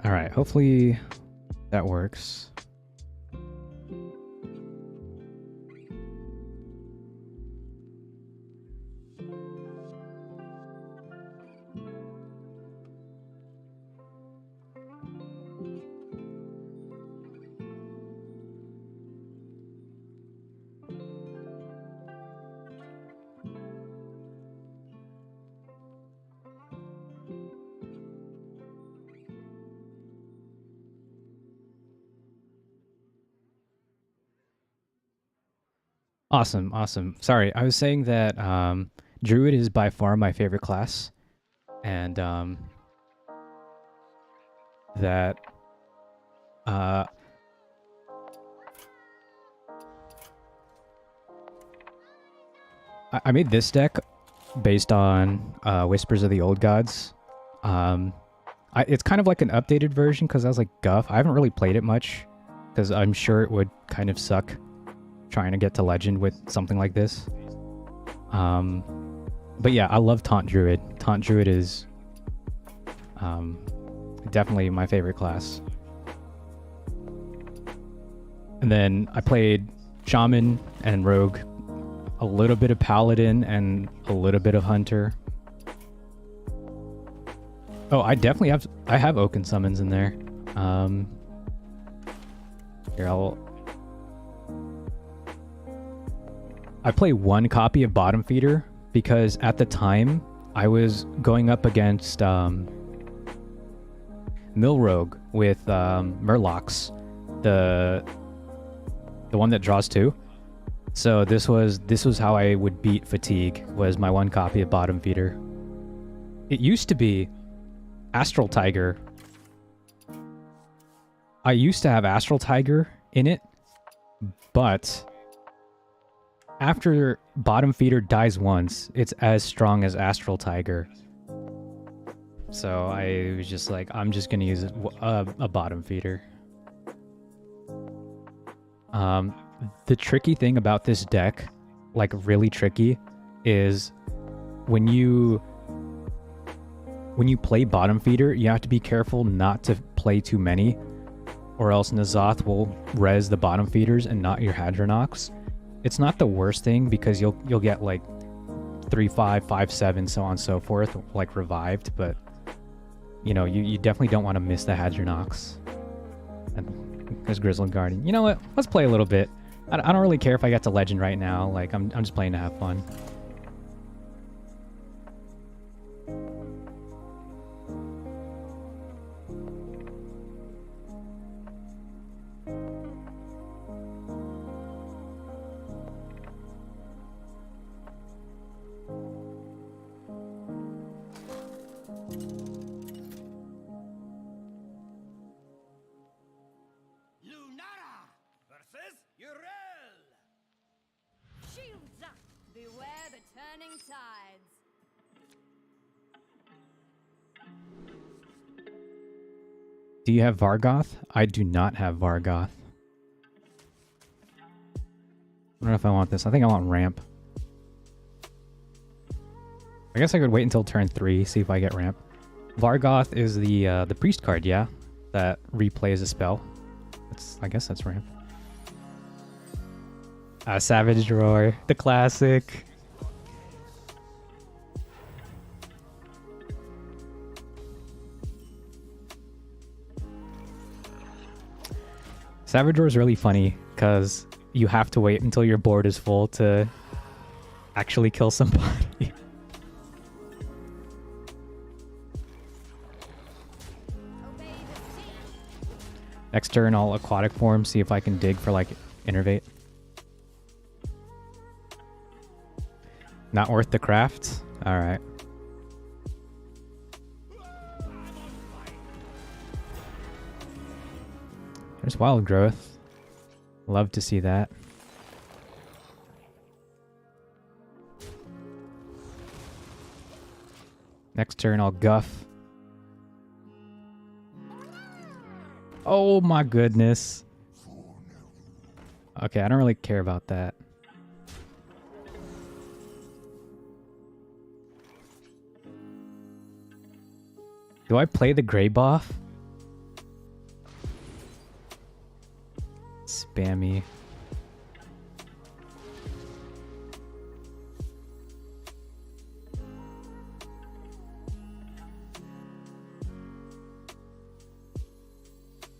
Alright, hopefully that works. Awesome, awesome. Sorry, I was saying that druid is by far my favorite class, and that uh, I made this deck based on Whispers of the Old Gods. It's kind of like an updated version because I was like Guff. I haven't really played it much because I'm sure it would kind of suck trying to get to Legend with something like this. But yeah, I love Taunt Druid. Taunt Druid is definitely my favorite class. And then I played Shaman and Rogue, a little bit of Paladin, and a little bit of Hunter. Oh, I have Oaken Summons in there. Here, I play one copy of Bottom Feeder because at the time I was going up against Mill Rogue with Murlocs, the one that draws two. So this was how I would beat Fatigue, was my one copy of Bottom Feeder. It used to be Astral Tiger. I used to have Astral Tiger in it, but after Bottom Feeder dies once, it's as strong as Astral Tiger. So I was just like, I'm just gonna use a Bottom Feeder. The tricky thing about this deck, like really tricky, is when you play Bottom Feeder, you have to be careful not to play too many, or else N'Zoth will res the Bottom Feeders and not your Hadronox. It's not the worst thing because you'll get like 3/5, 5/7, so on and so forth, like revived, but you know, you definitely don't want to miss the Hadronox. And there's Grizzled Guardian. You know what? Let's play a little bit. I don't really care if I get to Legend right now. Like, I'm just playing to have fun. Do you have Vargoth? I do not have Vargoth. I don't know if I want this. I think I want Ramp. I guess I could wait until turn 3, see if I get Ramp. Vargoth is the priest card, yeah? That replays a spell. I guess that's Ramp. Savage Roar, the classic. Savage Roar is really funny because you have to wait until your board is full to actually kill somebody. Next turn, I'll Aquatic Form, see if I can dig for like Innervate. Not worth the craft? Alright. There's Wild Growth. Love to see that. Next turn, I'll Guff. Oh my goodness. Okay, I don't really care about that. Do I play the Grey buff? spammy.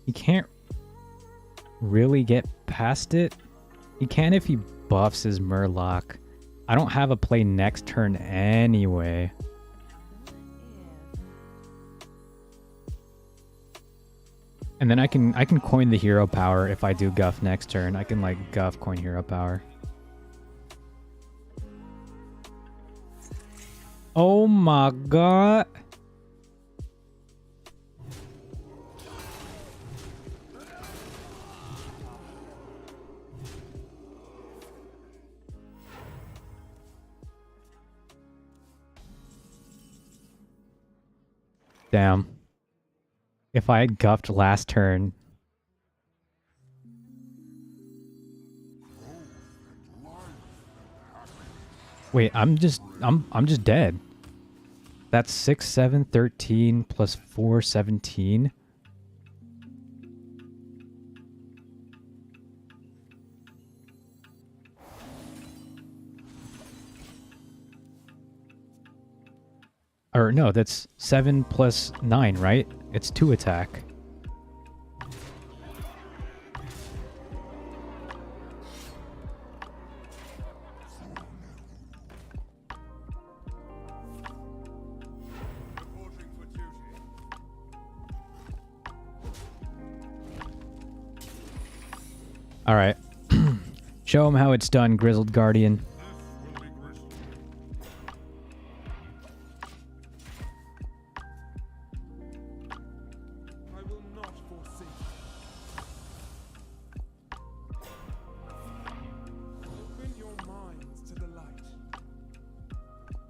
He can't really get past it. He can if he buffs his Murloc. I don't have a play next turn anyway. And then I can coin the hero power if I do guff next turn. I can like guff coin hero power. Oh my god. Damn. If I had guffed last turn. Wait, I'm just dead. That's 6, 7, 13 plus 4, 17. Or no, that's 7 plus 9, right? It's 2 attack. All right. Show him how it's done, Grizzled Guardian.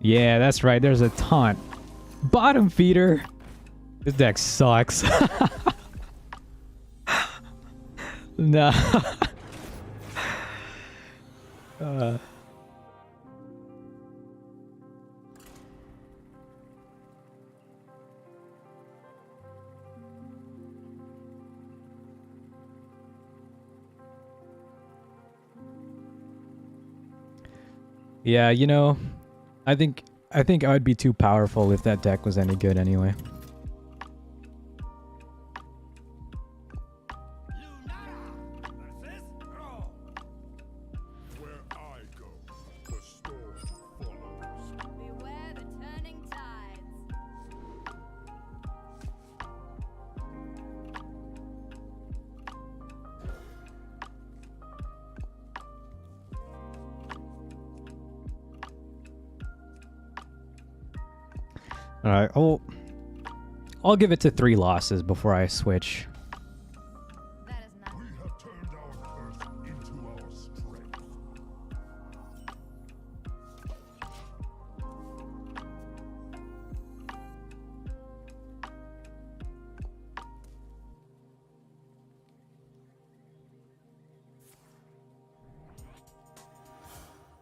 Yeah, that's right. There's a taunt. Bottom feeder. This deck sucks. No. Yeah, you know, I think I would be too powerful if that deck was any good anyway. All right, I'll give it to 3 losses before I switch. That is not. We have turned our curse into our strength.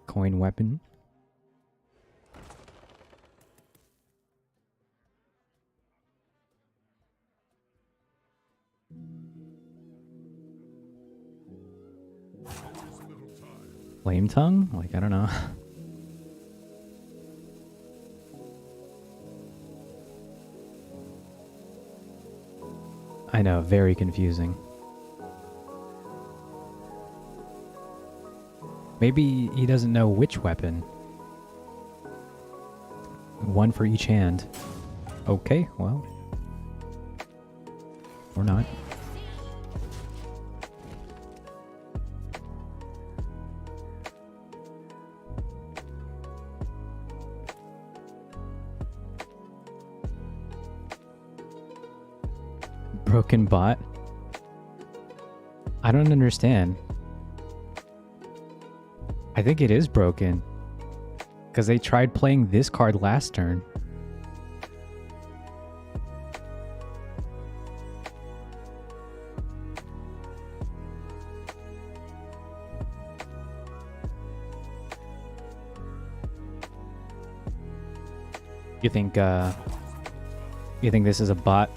Coin weapon. Flame tongue? Like, I don't know. I know, very confusing. Maybe he doesn't know which weapon. One for each hand. Okay, well. Or not. Broken bot? I don't understand. I think it is broken. Because they tried playing this card last turn. You think this is a bot?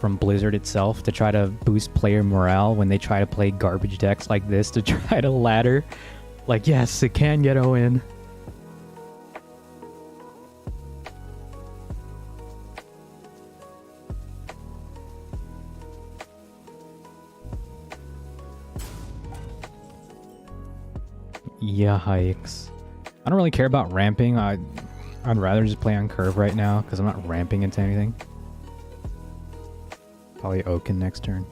from Blizzard itself to try to boost player morale when they try to play garbage decks like this to try to ladder. Like, yes, it can get O in. Yikes. I don't really care about ramping. I'd rather just play on curve right now because I'm not ramping into anything. Probably Oaken next turn.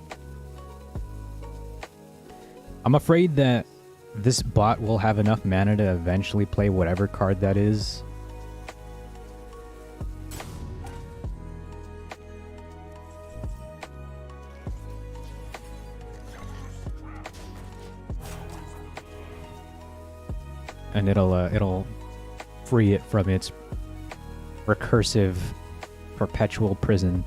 I'm afraid that this bot will have enough mana to eventually play whatever card that is. And it'll free it from its recursive perpetual prison.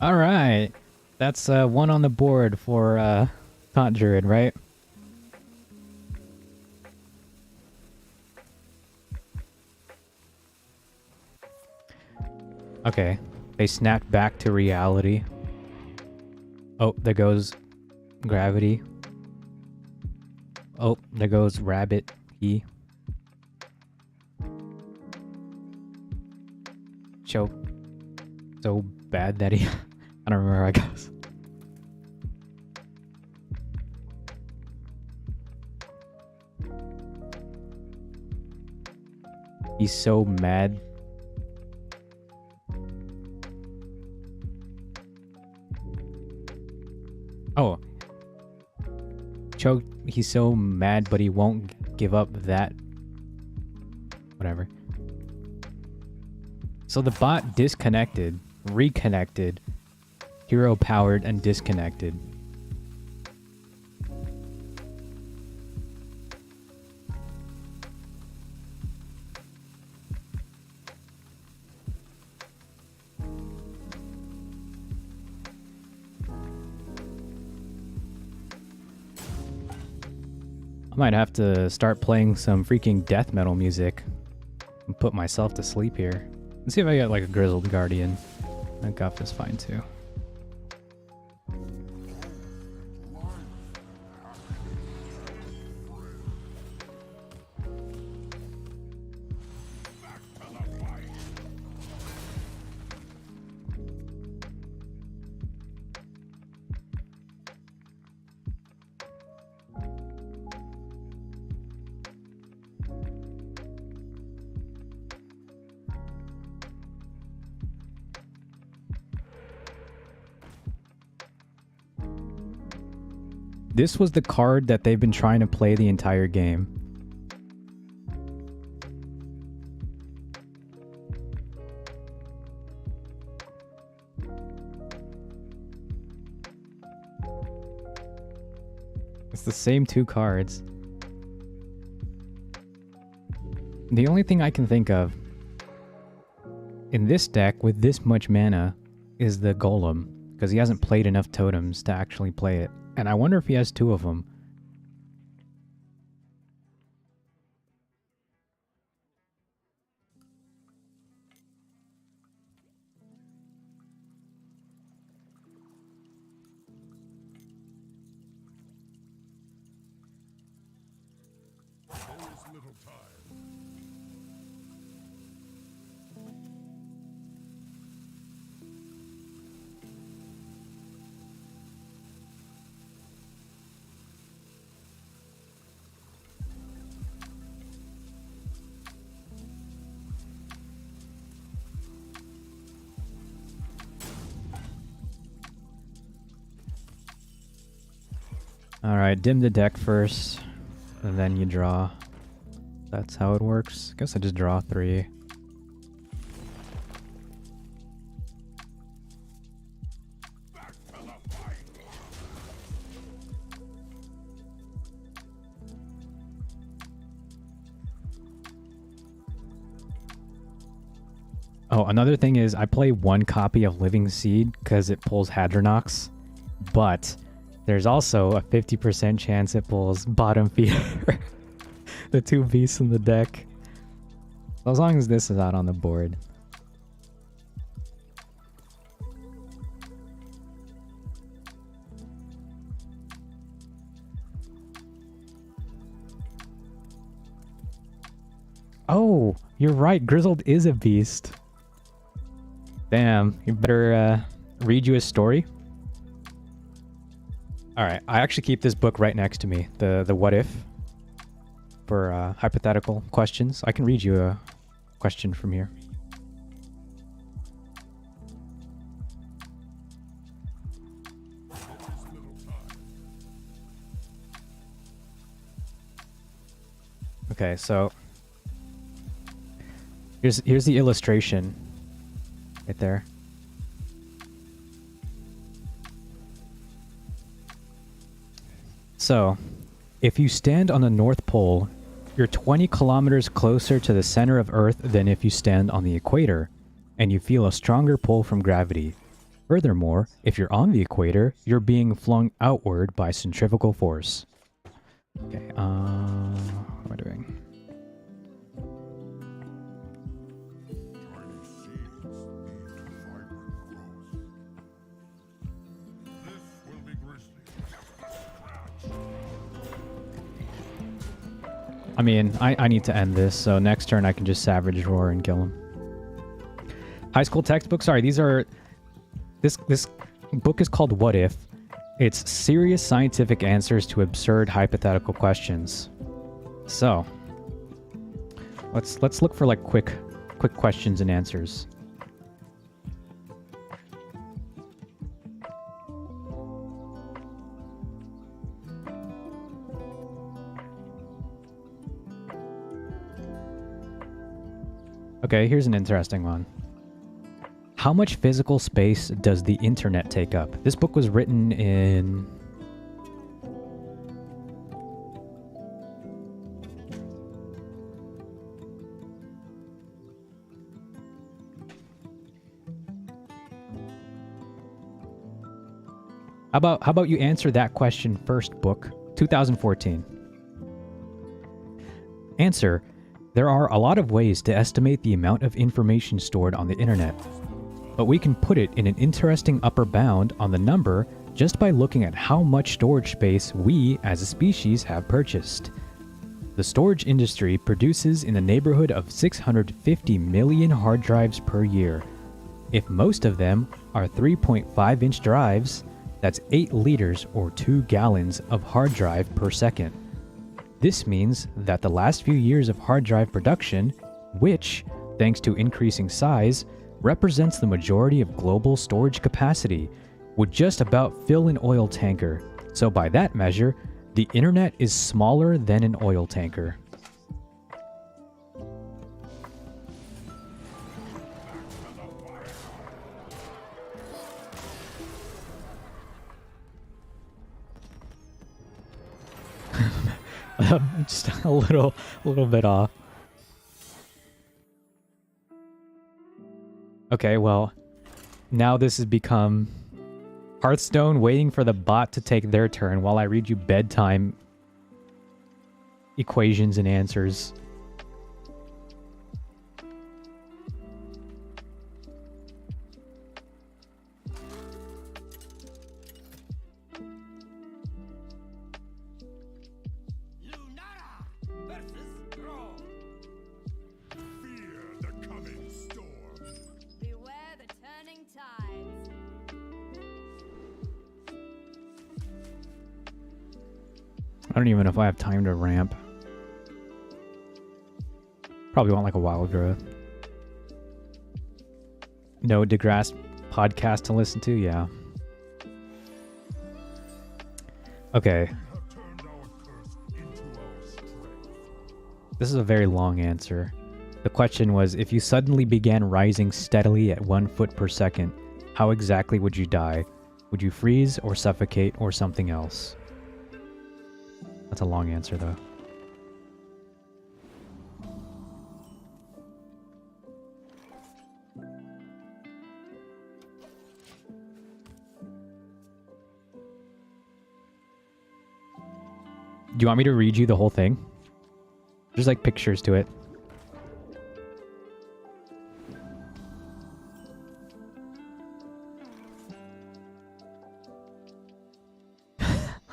All right, that's one on the board for Taunt Druid, right? Okay, they snapped back to reality. Oh, there goes Gravity. Oh, there goes Rabbit. Choke. So bad that he... I don't remember how it goes. He's so mad. Oh. Choke, he's so mad, but he won't give up that. Whatever. So the bot disconnected, reconnected, hero powered, and disconnected. I might have to start playing some freaking death metal music and put myself to sleep here. Let's see if I get like a Grizzled Guardian. That Guff is fine too. This was the card that they've been trying to play the entire game. It's the same two cards. The only thing I can think of in this deck with this much mana is the Golem, because he hasn't played enough totems to actually play it. And I wonder if he has two of them. Alright, dim the deck first, and then you draw. That's how it works. I guess I just draw 3. Oh, another thing is I play one copy of Living Seed because it pulls Hadronox, but there's also a 50% chance it pulls Bottom Feeder. The two beasts in the deck. As long as this is out on the board. Oh, you're right. Grizzled is a beast. Damn, you better read you a story. All right, I actually keep this book right next to me. The what if for hypothetical questions. I can read you a question from here. Okay, so here's the illustration right there. So, if you stand on the North Pole, you're 20 kilometers closer to the center of Earth than if you stand on the equator, and you feel a stronger pull from gravity. Furthermore, if you're on the equator, you're being flung outward by centrifugal force. Okay, what am I doing? I mean, I need to end this, so next turn I can just Savage Roar and kill him. High school textbook? Sorry, these are... This book is called What If. It's serious scientific answers to absurd hypothetical questions. So, let's look for like quick questions and answers. Okay, here's an interesting one. How much physical space does the internet take up? This book was written in... How about you answer that question first, book? 2014. Answer. There are a lot of ways to estimate the amount of information stored on the internet, but we can put it in an interesting upper bound on the number just by looking at how much storage space we, as a species, have purchased. The storage industry produces in the neighborhood of 650 million hard drives per year. If most of them are 3.5-inch drives, that's 8 liters or 2 gallons of hard drive per second. This means that the last few years of hard drive production, which, thanks to increasing size, represents the majority of global storage capacity, would just about fill an oil tanker. So by that measure, the internet is smaller than an oil tanker. Just a little bit off. Okay, well, now this has become Hearthstone waiting for the bot to take their turn while I read you bedtime equations and answers. I don't even know if I have time to ramp. Probably want like a wild growth. No DeGrasse podcast to listen to? Yeah. Okay. This is a very long answer. The question was, if you suddenly began rising steadily at 1 foot per second, how exactly would you die? Would you freeze or suffocate or something else? That's a long answer, though. you want me to read you the whole thing? There's like pictures to it.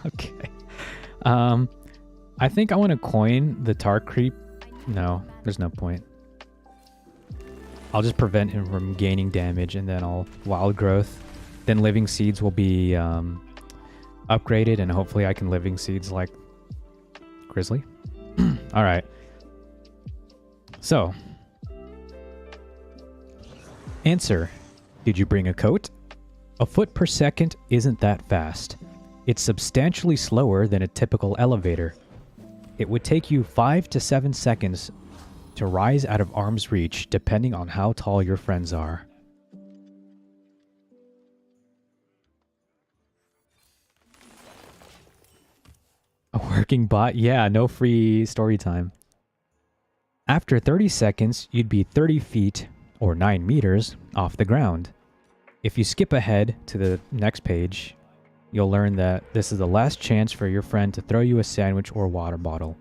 Okay. I think I want to coin the tar creep. No, there's no point. I'll just prevent him from gaining damage, and then I'll wild growth. Then living seeds will be upgraded, and hopefully I can living seeds like Grizzly. All right. So, answer. Did you bring a coat? A foot per second isn't that fast. It's substantially slower than a typical elevator. It would take you 5 to 7 seconds to rise out of arm's reach, depending on how tall your friends are. A working bot? Yeah, no free story time. After 30 seconds, you'd be 30 feet, or 9 meters, off the ground. If you skip ahead to the next page, you'll learn that this is the last chance for your friend to throw you a sandwich or water bottle.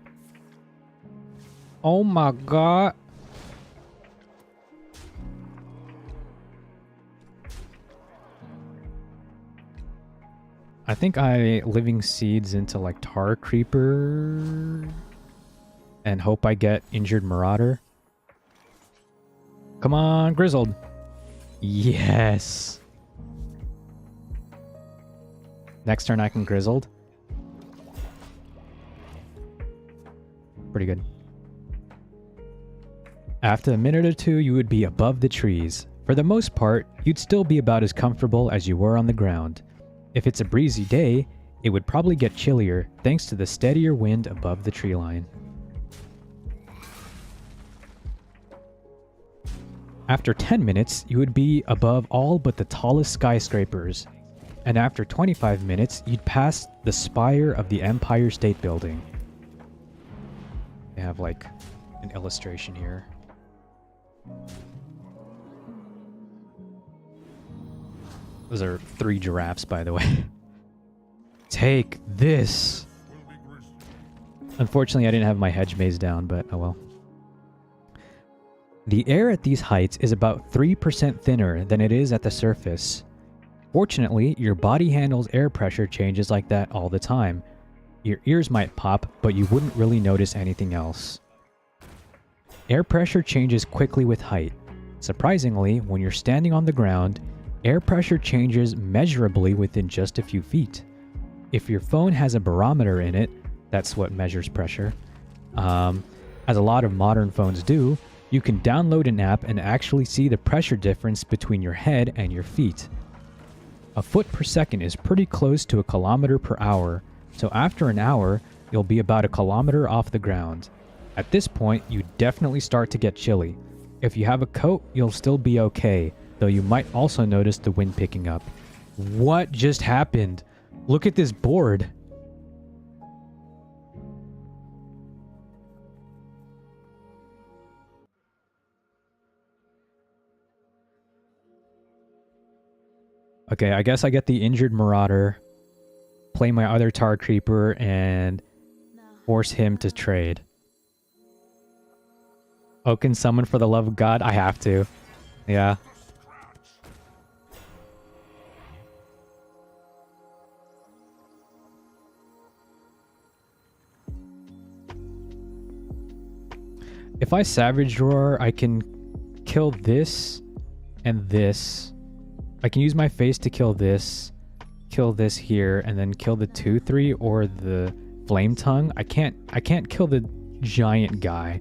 Oh my god. I think I living seeds into like Tar Creeper and hope I get Injured Marauder. Come on, Grizzled. Yes. Next turn I can Grizzled. Pretty good. After a minute or two, you would be above the trees. For the most part, you'd still be about as comfortable as you were on the ground. If it's a breezy day, it would probably get chillier thanks to the steadier wind above the tree line. After 10 minutes, you would be above all but the tallest skyscrapers. And after 25 minutes, you'd pass the spire of the Empire State Building. They have like an illustration here. Those are 3 giraffes, by the way. Take this! Unfortunately, I didn't have my hedge maze down, but oh well. The air at these heights is about 3% thinner than it is at the surface. Fortunately, your body handles air pressure changes like that all the time. Your ears might pop, but you wouldn't really notice anything else. Air pressure changes quickly with height. Surprisingly, when you're standing on the ground, air pressure changes measurably within just a few feet. If your phone has a barometer in it, that's what measures pressure, as a lot of modern phones do, you can download an app and actually see the pressure difference between your head and your feet. A foot per second is pretty close to a kilometer per hour, so after an hour, you'll be about a kilometer off the ground. At this point, you definitely start to get chilly. If you have a coat, you'll still be okay, though you might also notice the wind picking up. What just happened? Look at this board. Okay, I guess I get the Injured Marauder, play my other Tar Creeper, and force him to trade. Oaken summon for the love of God? I have to. Yeah. If I Savage Roar, I can kill this and this. I can use my face to kill this here, and then kill the 2-3 or the Flame Tongue. I can't kill the giant guy,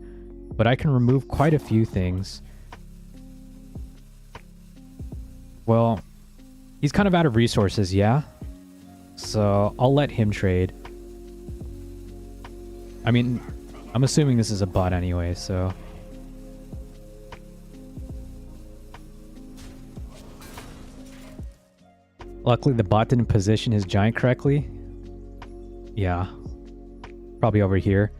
but I can remove quite a few things. Well, he's kind of out of resources, yeah? So I'll let him trade. I mean, I'm assuming this is a bot anyway, so... Luckily, the bot didn't position his giant correctly. Yeah. Probably over here.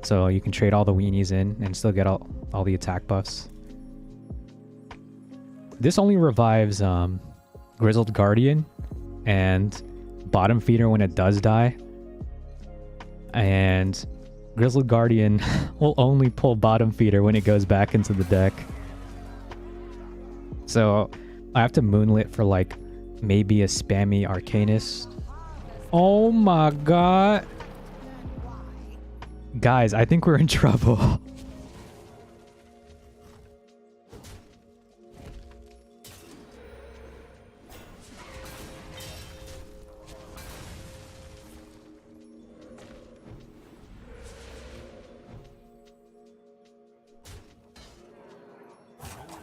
So you can trade all the weenies in and still get all the attack buffs. This only revives Grizzled Guardian and Bottom Feeder when it does die. And Grizzled Guardian will only pull bottom feeder when it goes back into the deck. So I have to moonlit for like maybe a spammy Arcanist. Oh my god. Guys, I think we're in trouble.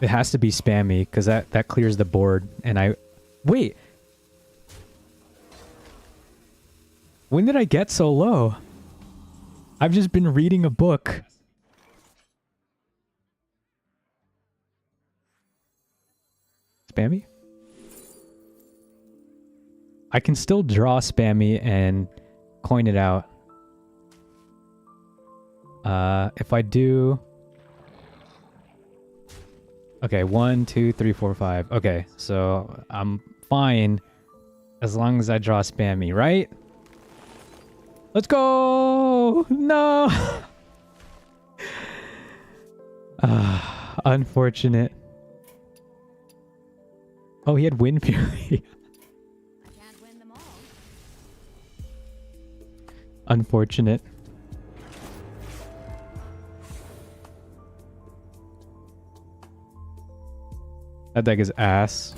It has to be spammy because that clears the board. And I wait. When did I get so low? I've just been reading a book. Spammy? I can still draw spammy and coin it out. If I do... Okay, 1, 2, 3, 4, 5. Okay, so I'm fine as long as I draw spammy, right? Let's go! No! Unfortunate. Oh, he had Wind Fury. Can't win them all. Unfortunate. That deck is ass.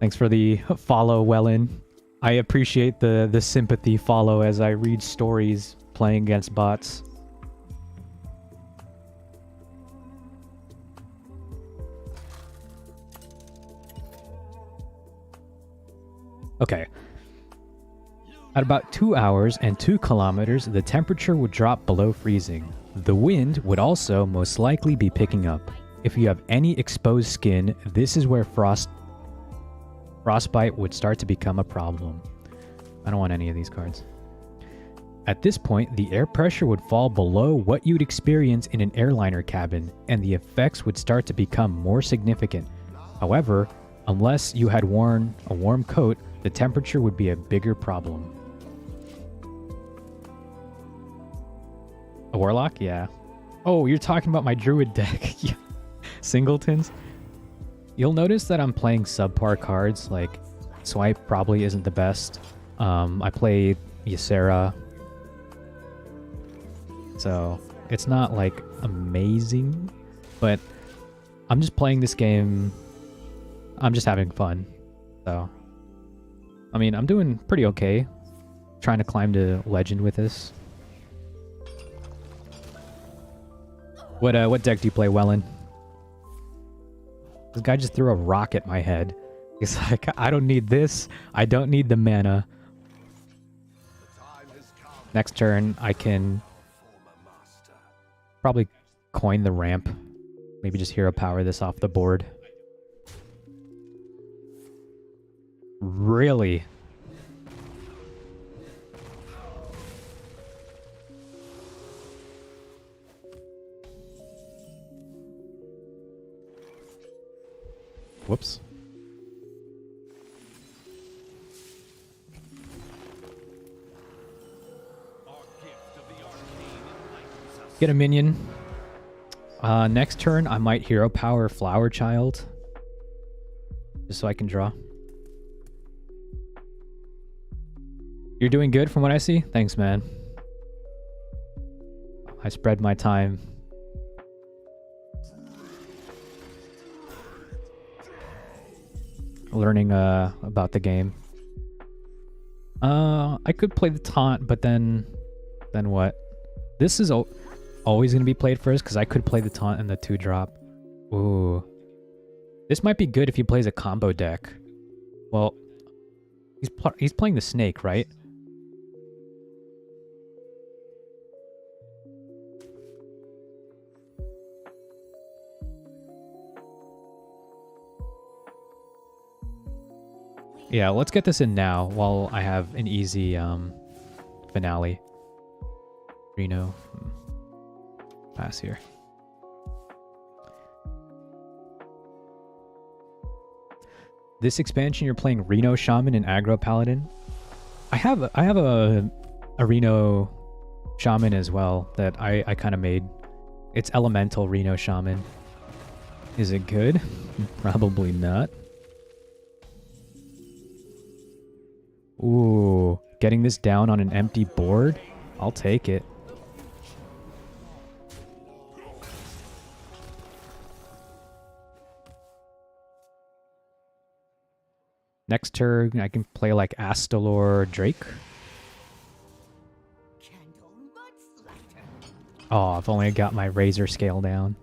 Thanks for the follow, Wellen. I appreciate the sympathy follow as I read stories playing against bots. Okay. At about 2 hours and 2 kilometers, the temperature would drop below freezing. The wind would also most likely be picking up. If you have any exposed skin, this is where frostbite would start to become a problem. I don't want any of these cards. At this point, the air pressure would fall below what you'd experience in an airliner cabin, and the effects would start to become more significant. However, unless you had worn a warm coat, the temperature would be a bigger problem. A Warlock? Yeah. Oh, you're talking about my Druid deck. Yeah. Singletons? You'll notice that I'm playing subpar cards, like Swipe probably isn't the best. I play Ysera. So, it's not like amazing, but I'm just playing this game. I'm just having fun. So, I mean, I'm doing pretty okay. Trying to climb to Legend with this. What deck do you play, Wellen? This guy just threw a rock at my head. He's like, I don't need this. I don't need the mana. Next turn, I can probably coin the ramp. Maybe just hero power this off the board. Really? Whoops. Get a minion. Next turn, I might hero power Flower Child. Just so I can draw. You're doing good from what I see? Thanks, man. I spread my time. Learning about the game. I could play the taunt, but then what? This is always gonna be played first because I could play the taunt and the 2-drop. Ooh, this might be good if he plays a combo deck. Well, he's playing the snake, right? Yeah, let's get this in now while I have an easy finale. Reno. Pass here. This expansion, you're playing Reno Shaman and Aggro Paladin. I have a Reno shaman as well that I kind of made. It's elemental Reno shaman. Is it good? Probably not. Ooh, getting this down on an empty board? I'll take it. Next turn, I can play like Astalor Drake. Oh, if only I got my razor scale down.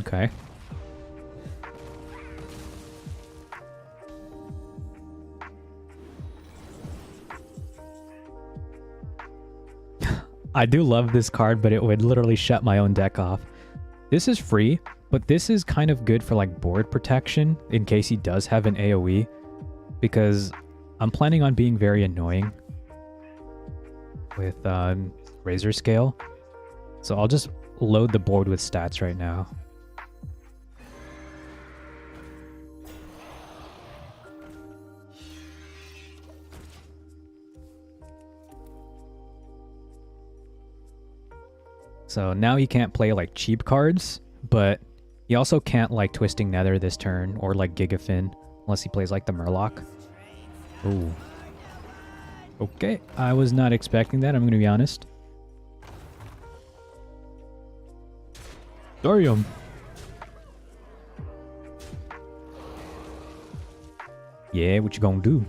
Okay. I do love this card, but it would literally shut my own deck off. This is free, but this is kind of good for like board protection in case he does have an AoE, because I'm planning on being very annoying with Razor Scale. So I'll just load the board with stats right now. So now he can't play like cheap cards, but he also can't like Twisting Nether this turn or like Gigafin unless he plays like the Murloc. Ooh. Okay, I was not expecting that, I'm gonna be honest. Dorium. Yeah, what you gonna do?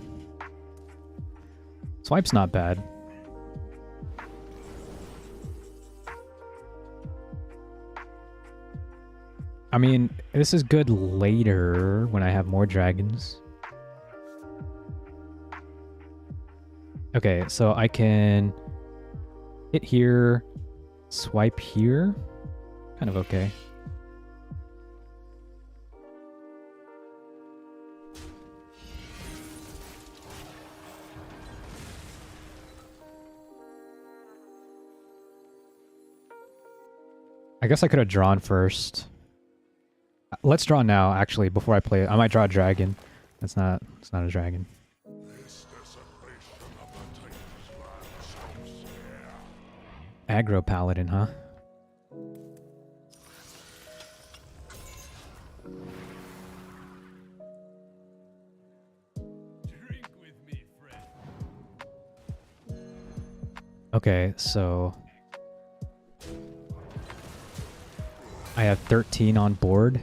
Swipe's not bad. I mean, this is good later when I have more dragons. Okay, so I can hit here, swipe here. Kind of okay. I guess I could have drawn first. Let's draw now, actually, before I play it. I might draw a dragon. It's not a dragon. Aggro paladin, huh? Okay, so I have 13 on board.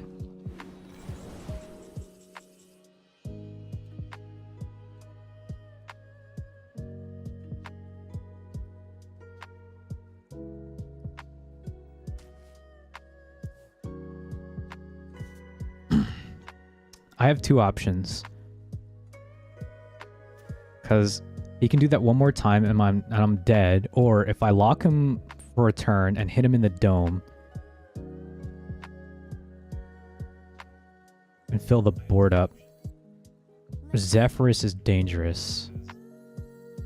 I have two options. Because he can do that one more time and I'm dead, or if I lock him for a turn and hit him in the dome and fill the board up. Zephyrus is dangerous.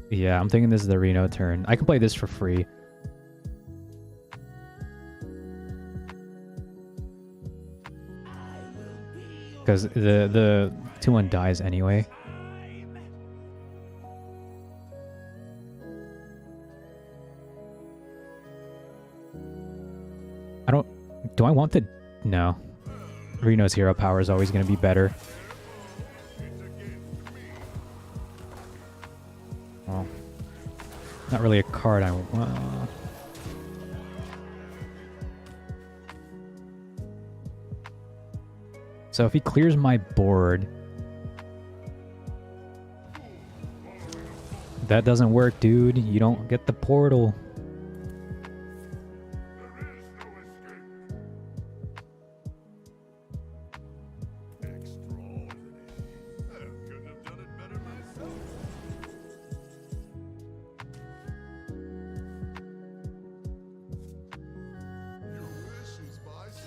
Yeah, I'm thinking this is the Reno turn. I can play this for free. Because the 2-1 dies anyway. Do I want the... No. Reno's hero power is always going to be better. Well, not really a card I want. So if he clears my board... That doesn't work, dude. You don't get the portal.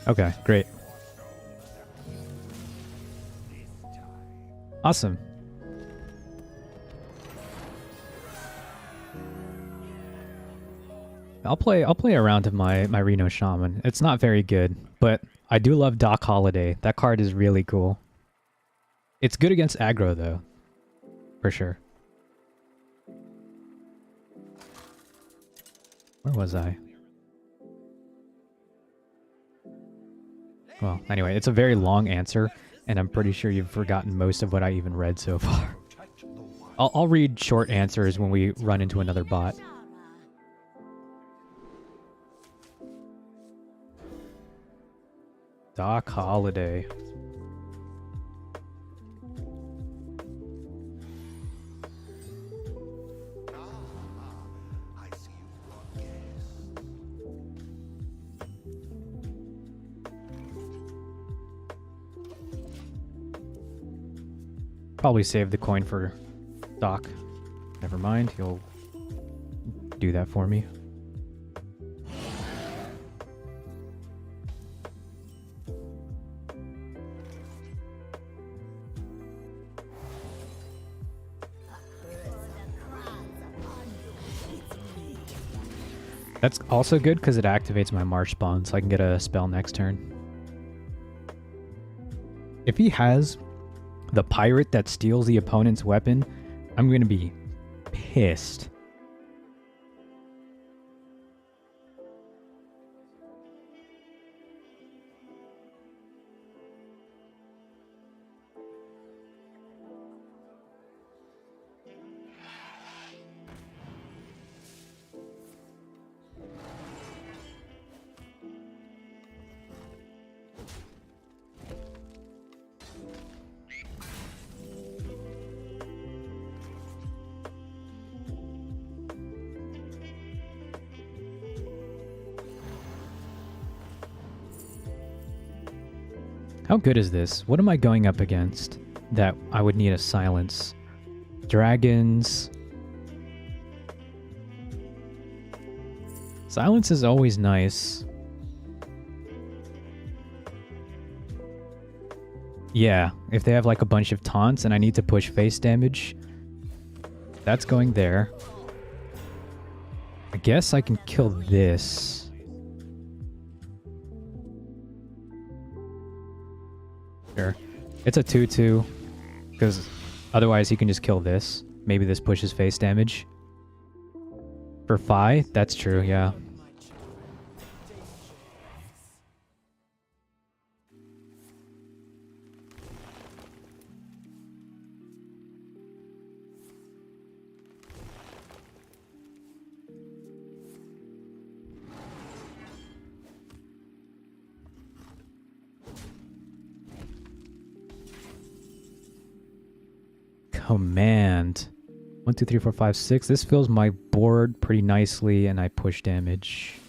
Okay, great. Awesome. I'll play a round of my Reno Shaman. It's not very good, but I do love Doc Holiday. That card is really cool. It's good against aggro though, for sure. Where was I? Well, anyway, it's a very long answer, and I'm pretty sure you've forgotten most of what I even read so far. I'll read short answers when we run into another bot. Doc Holiday. Probably save the coin for Doc. Never mind, he'll do that for me. That's also good because it activates my Marsh Spawn, so I can get a spell next turn. If he has the pirate that steals the opponent's weapon, I'm going to be pissed. How good is this? What am I going up against that I would need a silence? Dragons. Silence is always nice. Yeah, if they have like a bunch of taunts and I need to push face damage, that's going there. I guess I can kill this. Sure. It's a 2-2, because otherwise he can just kill this. Maybe this pushes face damage. For 5? That's true, yeah. Command. 1, 2, 3, 4, 5, 6. This fills my board pretty nicely, and I push damage.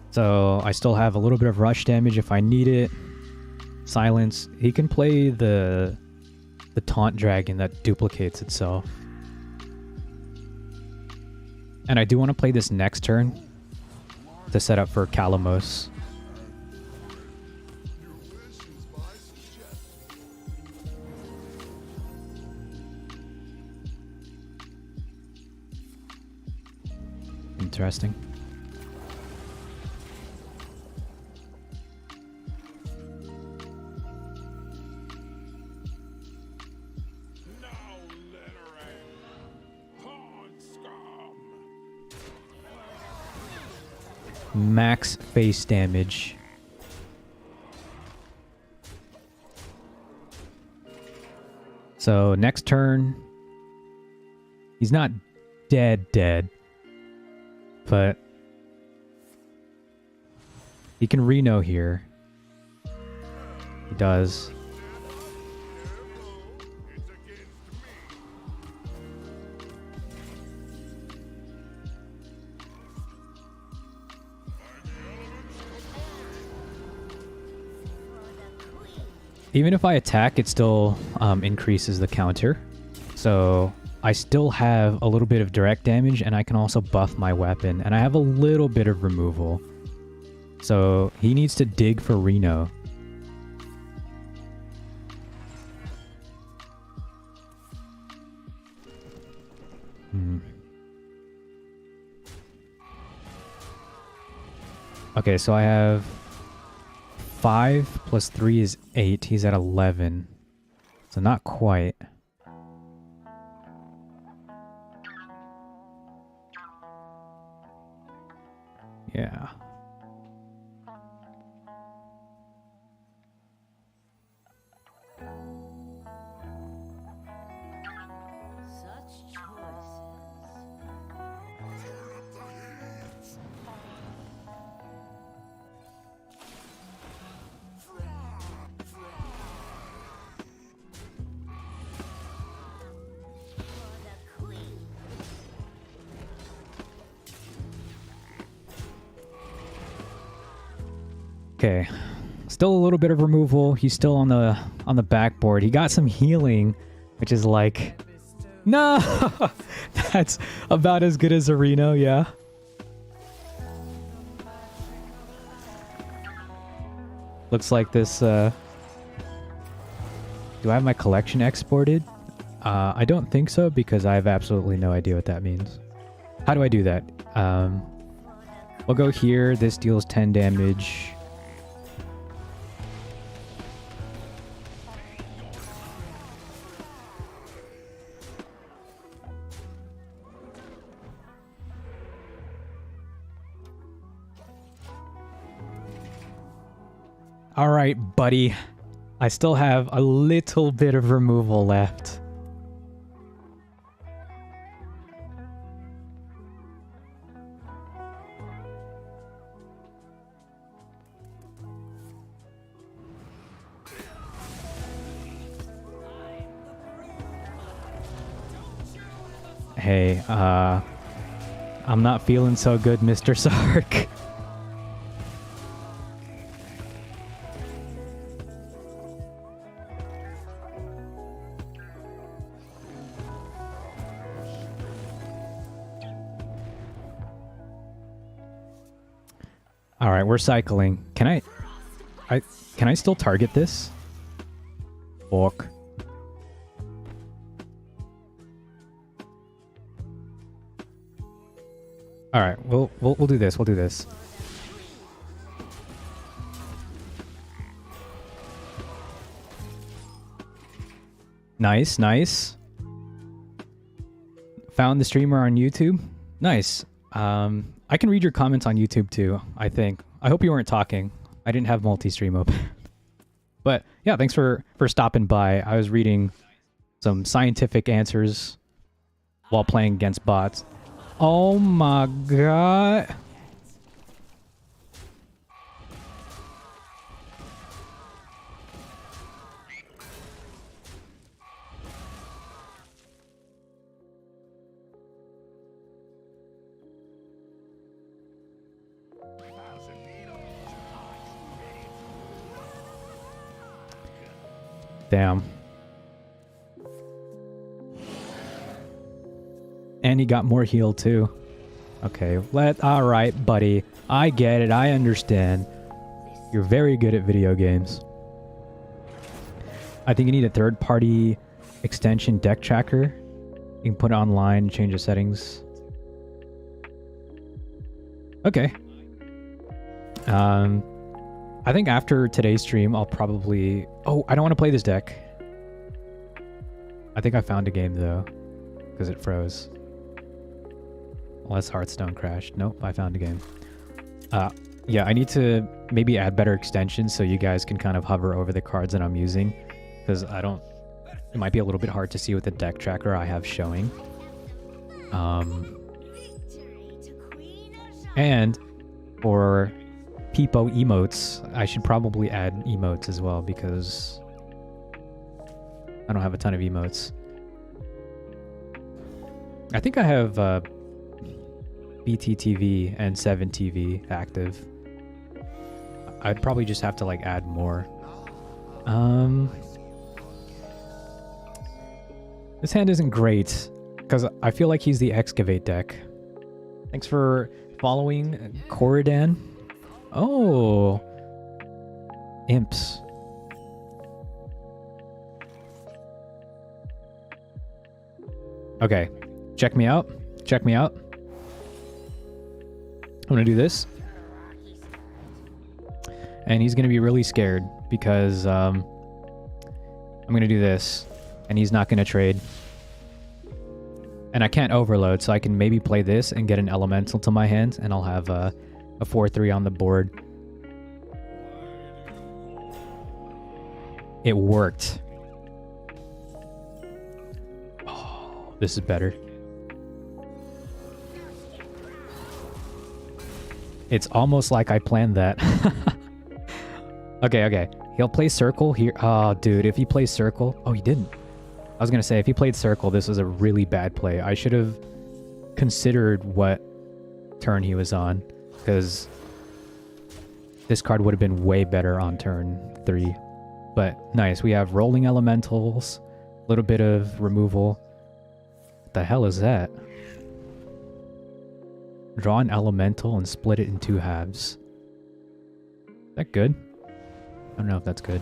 So I still have a little bit of rush damage if I need it. Silence. He can play the taunt dragon that duplicates itself. And I do want to play this next turn to set up for Calamos. Interesting. Max face damage. So next turn, he's not dead, but he can Reno here. He does. Even if I attack, it still increases the counter. So I still have a little bit of direct damage, and I can also buff my weapon. And I have a little bit of removal. So he needs to dig for Reno. Hmm. Okay, so I have 5 plus 3 is 8. He's at 11. So not quite. Yeah. Such choices. For the queen. Okay. Still a little bit of removal. He's still on the backboard. He got some healing, which is like no. That's about as good as a Reno, yeah. Looks like this do I have my collection exported? I don't think so because I have absolutely no idea what that means. How do I do that? We'll go here. This deals 10 damage. All right, buddy. I still have a little bit of removal left. Hey, I'm not feeling so good, Mr. Sark. All right, we're cycling. Can I still target this? Fuck. All right, we'll do this. We'll do this. Nice, nice. Found the streamer on YouTube. Nice. I can read your comments on YouTube too, I think. I hope you weren't talking. I didn't have multi-stream open. But yeah, thanks for stopping by. I was reading some scientific answers while playing against bots. Oh my god. Damn. And he got more heal too. Okay, all right, buddy. I get it. I understand. You're very good at video games. I think you need a third-party extension deck tracker. You can put it online, change the settings. Okay. I think after today's stream, I'll probably... Oh, I don't want to play this deck. I think I found a game, though, because it froze. Unless Hearthstone crashed. Nope, I found a game. Yeah, I need to maybe add better extensions so you guys can kind of hover over the cards that I'm using, because I don't... It might be a little bit hard to see with the deck tracker I have showing. And for Peepo emotes, I should probably add emotes as well, because I don't have a ton of emotes. I think I have BTTV and 7TV active. I'd probably just have to like add more. This hand isn't great because I feel like he's the excavate deck. Thanks for following Corridan. Oh, imps. Okay, Check me out. Check me out. I'm gonna do this. And he's gonna be really scared because I'm gonna do this. And he's not gonna trade. And I can't overload, so I can maybe play this and get an elemental to my hand, and I'll have a 4-3 on the board. It worked. Oh, this is better. It's almost like I planned that. Okay. He'll play circle here. Oh, dude, if he plays circle... Oh, he didn't. I was going to say, if he played circle, this was a really bad play. I should have considered what turn he was on, because this card would have been way better on turn 3. But nice, we have rolling elementals, a little bit of removal. What the hell is that? Draw an elemental and split it in 2 halves. Is that good? I don't know if that's good.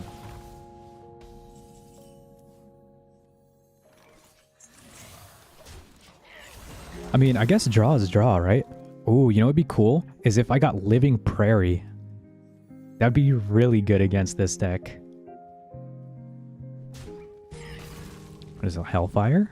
I mean, I guess draw is draw, right? Ooh, you know what would be cool? Is if I got Living Prairie. That'd be really good against this deck. What is it, Hellfire?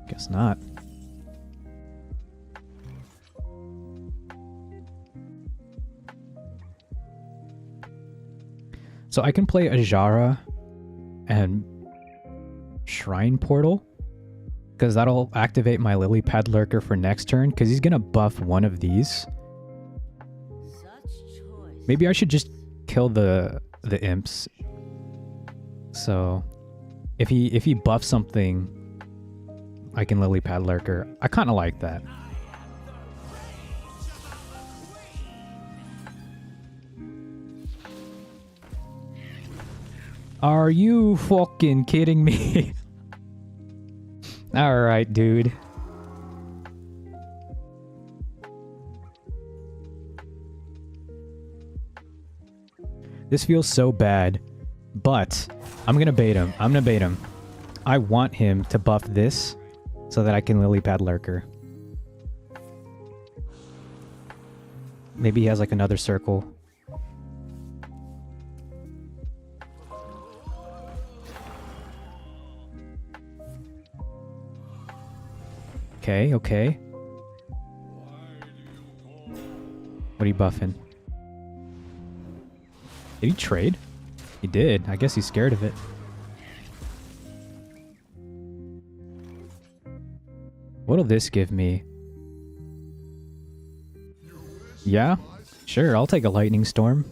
Guess not. So I can play Ajara and Shrine Portal, because that'll activate my Lily Pad Lurker for next turn, because he's going to buff one of these. Maybe I should just kill the imps. So if he buffs something, I can Lily Pad Lurker. I kind of like that. Are you fucking kidding me? Alright, dude. This feels so bad, but I'm gonna bait him. I want him to buff this so that I can Lily Pad Lurker. Maybe he has like another circle. Okay. What are you buffing? Did he trade? He did. I guess he's scared of it. What'll this give me? Yeah? Sure, I'll take a lightning storm.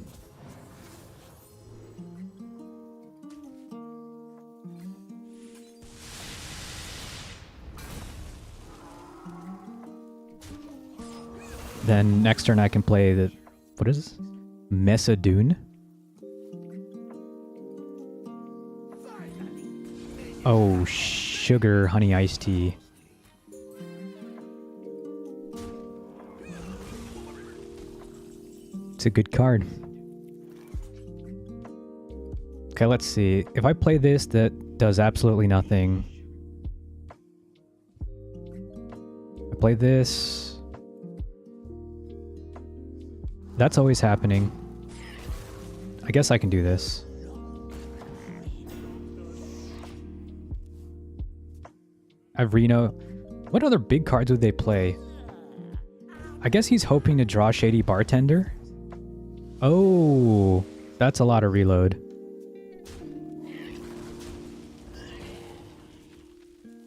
Then next turn I can play the... What is this? Messadoon? Oh, sugar honey iced tea. It's a good card. Okay, let's see. If I play this, that does absolutely nothing. I play this. That's always happening. I guess I can do this. I have Reno. What other big cards would they play? I guess he's hoping to draw Shady Bartender. Oh, that's a lot of reload.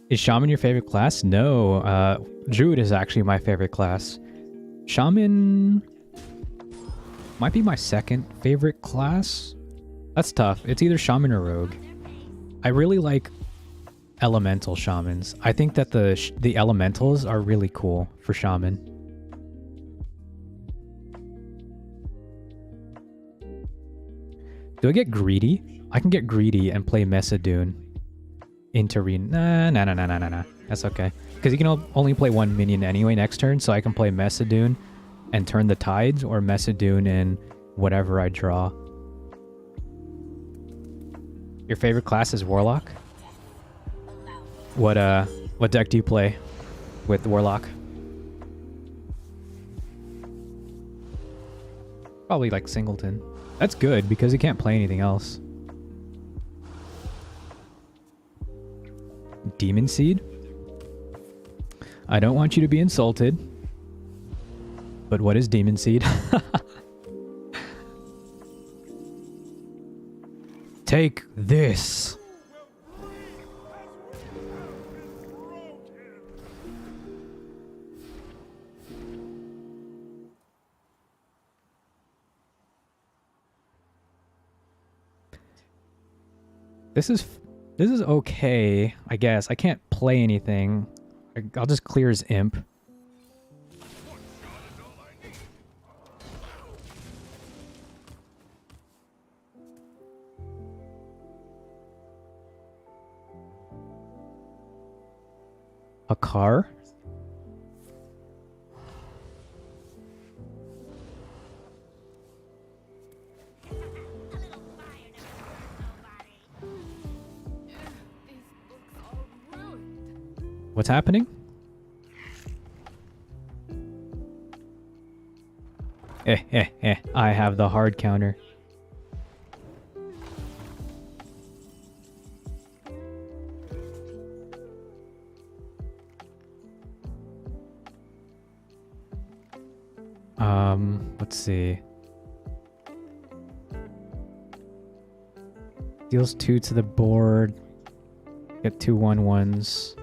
Is Shaman your favorite class? No, Druid is actually my favorite class. Shaman might be my second favorite class. That's tough. It's either Shaman or Rogue. I really like Elemental Shamans. I think that the Elementals are really cool for Shaman. Do I get greedy? I can get greedy and play Messadoon. Intervene. Nah. That's okay. Because you can only play one minion anyway next turn, so I can play Messadoon and turn the tides, or Messadoon in whatever I draw. Your favorite class is Warlock? What deck do you play with Warlock? Probably like Singleton. That's good because you can't play anything else. Demon Seed? I don't want you to be insulted. But what is Demon Seed? Take this. This is okay, I guess. I can't play anything. I'll just clear his imp. A car? What's happening? I have the hard counter. Let's see. Deals 2 to the board. Get 2 1/1s.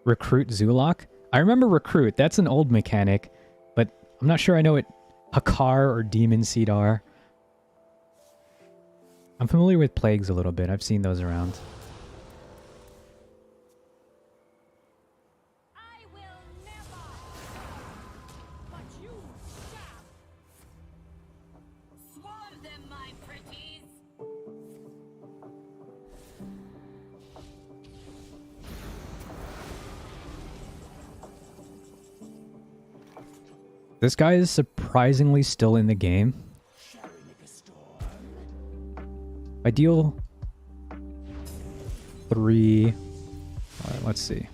Recruit Zulok? I remember Recruit. That's an old mechanic, but I'm not sure I know what Hakar or Demon Seed are. I'm familiar with Plagues a little bit. I've seen those around. I will never. But you shall. Swarm them, my pretties. This guy is surprisingly still in the game. I deal 3. Alright, let's see.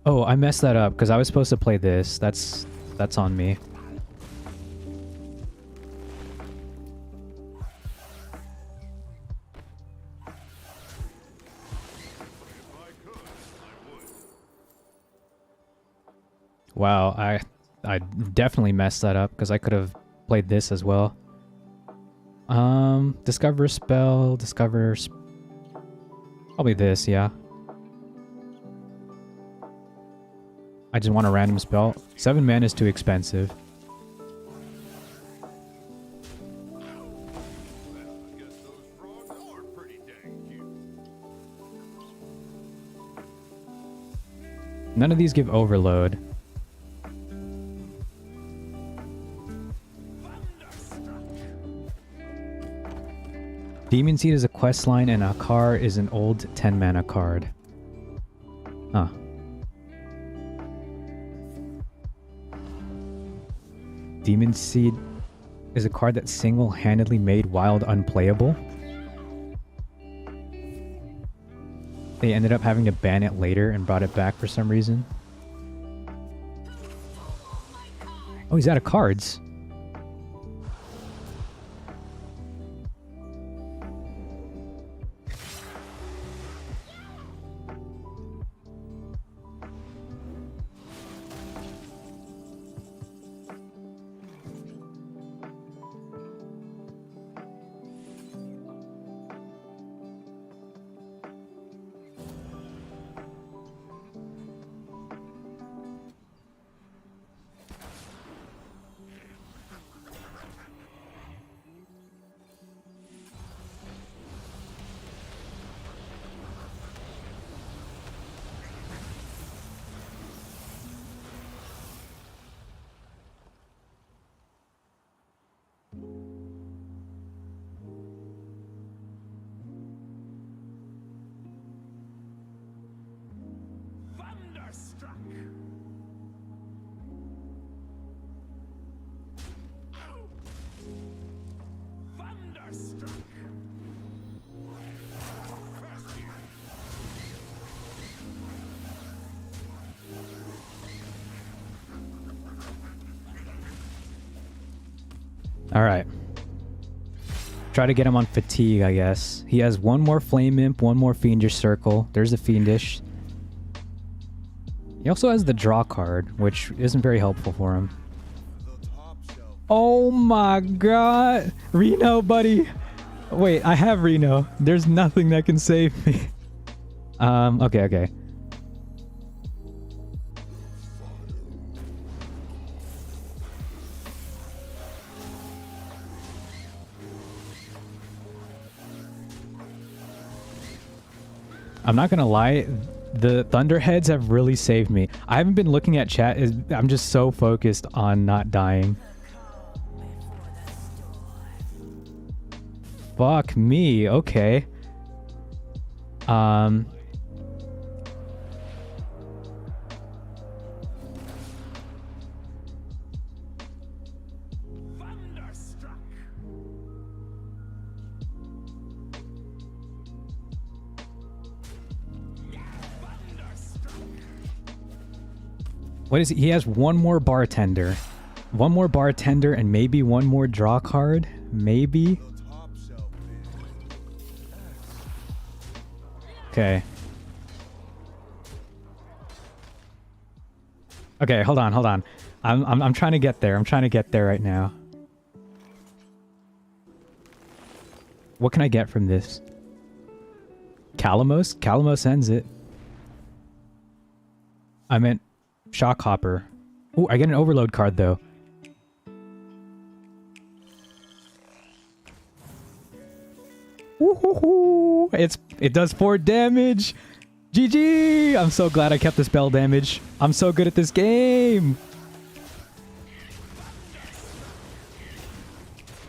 Oh, I messed that up because I was supposed to play this. That's on me. Wow, I definitely messed that up because I could have played this as well. Discover a spell, probably this, yeah. I just want a random spell. 7 mana is too expensive. None of these give overload. Demon Seed is a quest line and Akar is an old 10 mana card. Huh. Demon Seed is a card that single-handedly made Wild unplayable. They ended up having to ban it later and brought it back for some reason. Oh, he's out of cards. All right. Try to get him on fatigue, I guess. He has one more flame imp, one more fiendish circle. There's the fiendish. He also has the draw card, which isn't very helpful for him. Oh my god! Reno, buddy! Wait, I have Reno. There's nothing that can save me. Okay. I'm not gonna lie, the Thunderheads have really saved me. I haven't been looking at chat. I'm just so focused on not dying. Fuck me. Okay. What is he? He has one more bartender. One more bartender and maybe one more draw card. Maybe. Okay. Okay, hold on. I'm trying to get there. I'm trying to get there right now. What can I get from this? Calamos? Calamos ends it. I meant Shockhopper. Ooh, I get an overload card though. Woohoo! It does 4 damage. GG! I'm so glad I kept the spell damage. I'm so good at this game.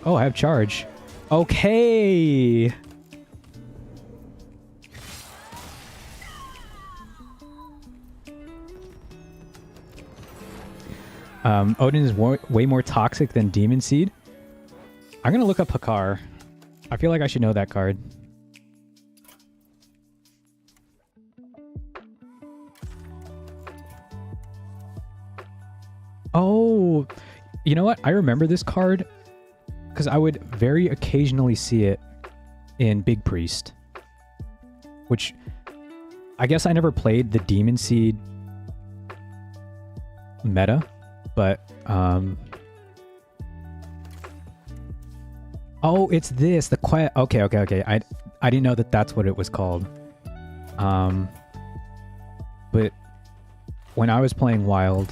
Oh, I have charge. Okay. Odin is way more toxic than Demon Seed. I'm gonna look up Hakar. I feel like I should know that card. Oh, you know what? I remember this card because I would very occasionally see it in Big Priest, which I guess I never played the Demon Seed meta, but oh, it's this, the quiet. Okay. I didn't know that that's what it was called. But when I was playing Wild,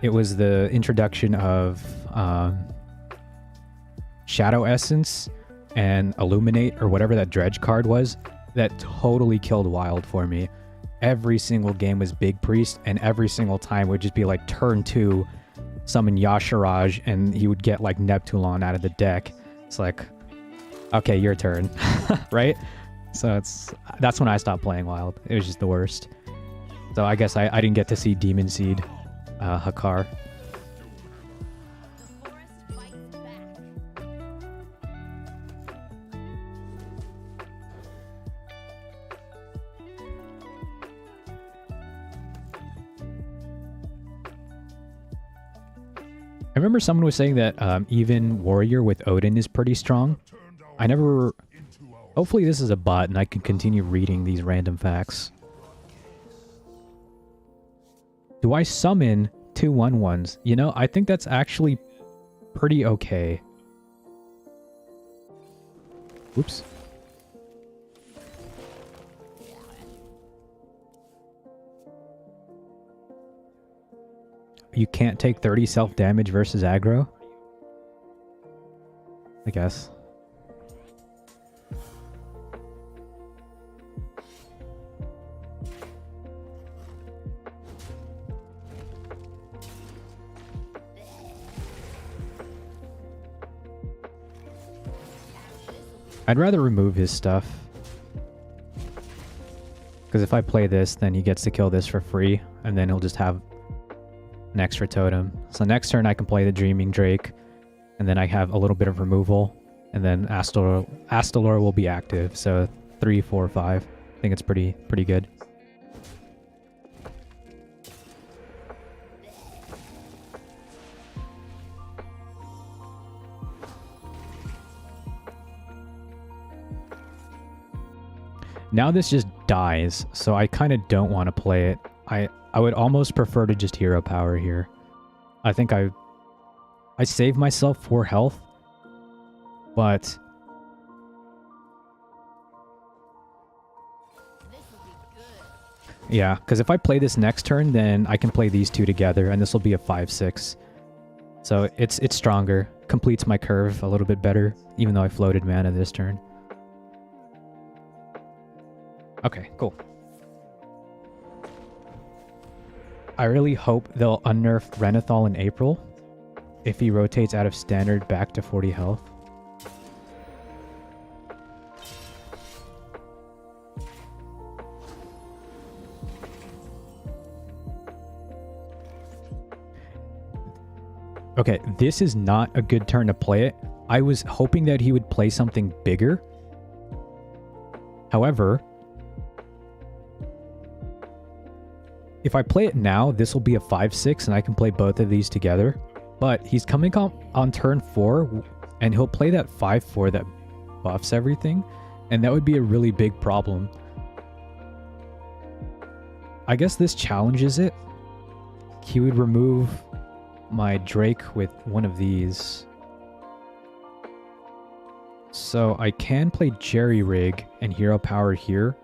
it was the introduction of Shadow Essence and Illuminate, or whatever that Dredge card was, that totally killed Wild for me. Every single game was Big Priest, and every single time would just be like turn 2, summon Yasharaj, and he would get like Neptulon out of the deck. It's like, okay, your turn. Right? So that's when I stopped playing Wild. It was just the worst. So I guess I didn't get to see Demon Seed Hakar. I remember someone was saying that even Warrior with Odin is pretty strong. I never... Hopefully this is a bot and I can continue reading these random facts. Do I summon 2 1/1s? You know, I think that's actually pretty okay. Oops. You can't take 30 self-damage versus aggro? I guess. I'd rather remove his stuff. Because if I play this, then he gets to kill this for free, and then he'll just have an extra totem. So next turn I can play the Dreaming Drake, and then I have a little bit of removal, and then Astalor will be active. So 3, 4, 5. I think it's pretty good. Now this just dies, so I kind of don't want to play it. I would almost prefer to just hero power here. I think I saved myself 4 health, but yeah, because if I play this next turn, then I can play these two together, and this will be a 5/6. So it's stronger, completes my curve a little bit better, even though I floated mana this turn. Okay, cool. I really hope they'll unnerf Renathal in April if he rotates out of standard back to 40 health. Okay, this is not a good turn to play it. I was hoping that he would play something bigger. However, if I play it now, this will be a 5/6 and I can play both of these together. But he's coming on turn 4 and he'll play that 5/4 that buffs everything. And that would be a really big problem. I guess this challenges it. He would remove my Drake with one of these. So I can play Jerry Rig and hero power here.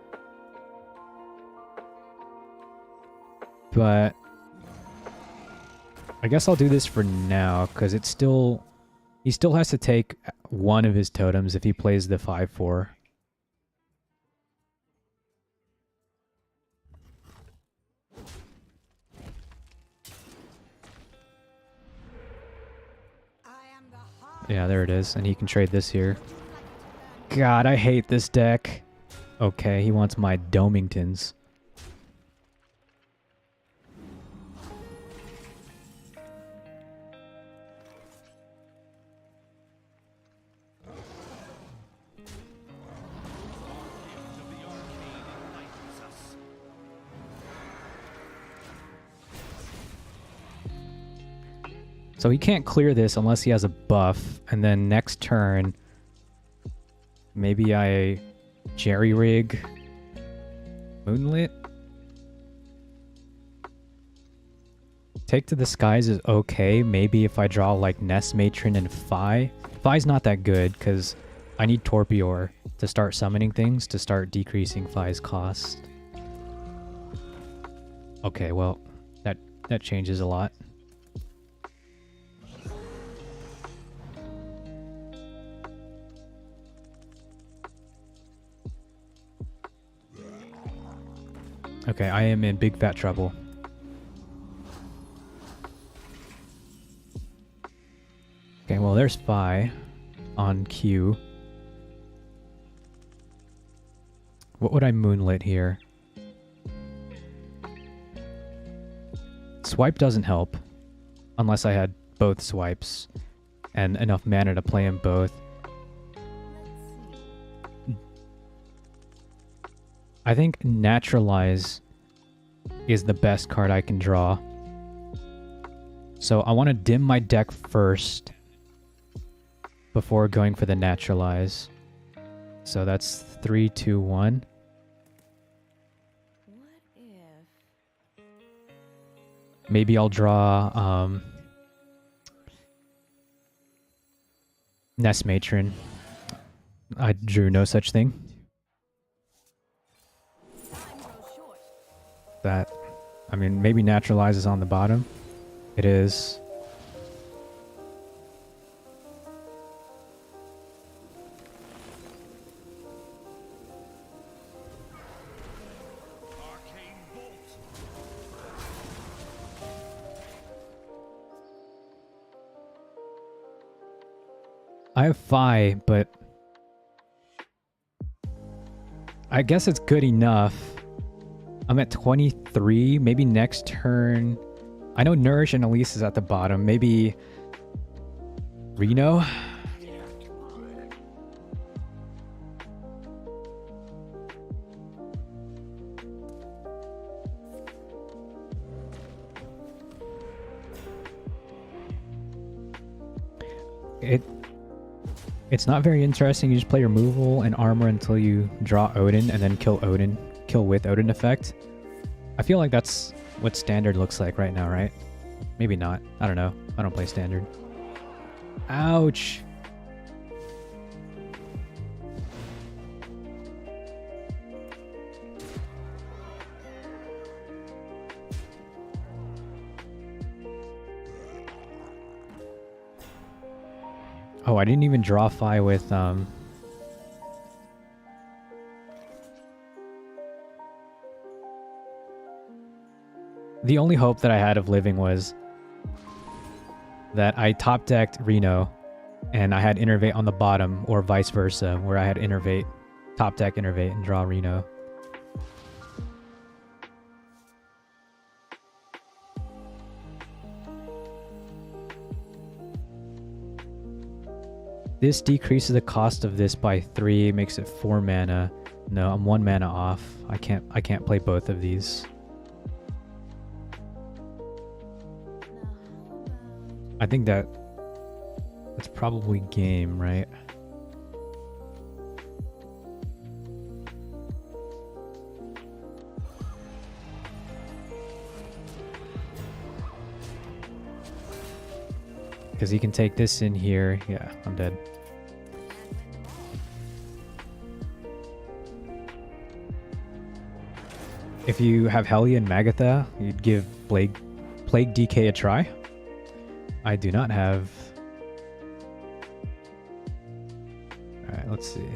But I guess I'll do this for now, because it's still... He still has to take one of his totems if he plays the 5/4. Yeah, there it is. And he can trade this here. God, I hate this deck. Okay, he wants my Domingtons. So he can't clear this unless he has a buff, and then next turn, maybe I Jerry Rig Moonlit? Take to the Skies is okay, maybe if I draw like Nest Matron and Phi. Phi's not that good, because I need Torpior to start summoning things, to start decreasing Phi's cost. Okay, well, that changes a lot. Okay, I am in big fat trouble. Okay, well there's Phi on Q. What would I Moonlit here? Swipe doesn't help. Unless I had both swipes and enough mana to play them both. I think Naturalize is the best card I can draw. So I want to dim my deck first before going for the Naturalize. So that's 3, 2, 1. What if... Maybe I'll draw Nest Matron. I drew no such thing. That, I mean, maybe Naturalize is on the bottom. It is. I have Phi, but I guess it's good enough. I'm at 23. Maybe next turn. I know Nourish and Elise is at the bottom. Maybe Reno? it's not very interesting. You just play removal and armor until you draw Odin and then kill with Odin effect. I feel like that's what standard looks like right now, right? Maybe not. I don't know. I don't play standard. Ouch. Oh, I didn't even draw Fi with the only hope that I had of living was that I top decked Reno and I had Innervate on the bottom, or vice versa, where I had Innervate, top deck Innervate, and draw Reno. This decreases the cost of this by 3, makes it 4 mana. No, I'm 1 mana off. I can't play both of these. I think that's probably game, right? Because he can take this in here. Yeah, I'm dead. If you have Helya and Magatha, you'd give Plague DK a try. I do not have... Alright, let's see.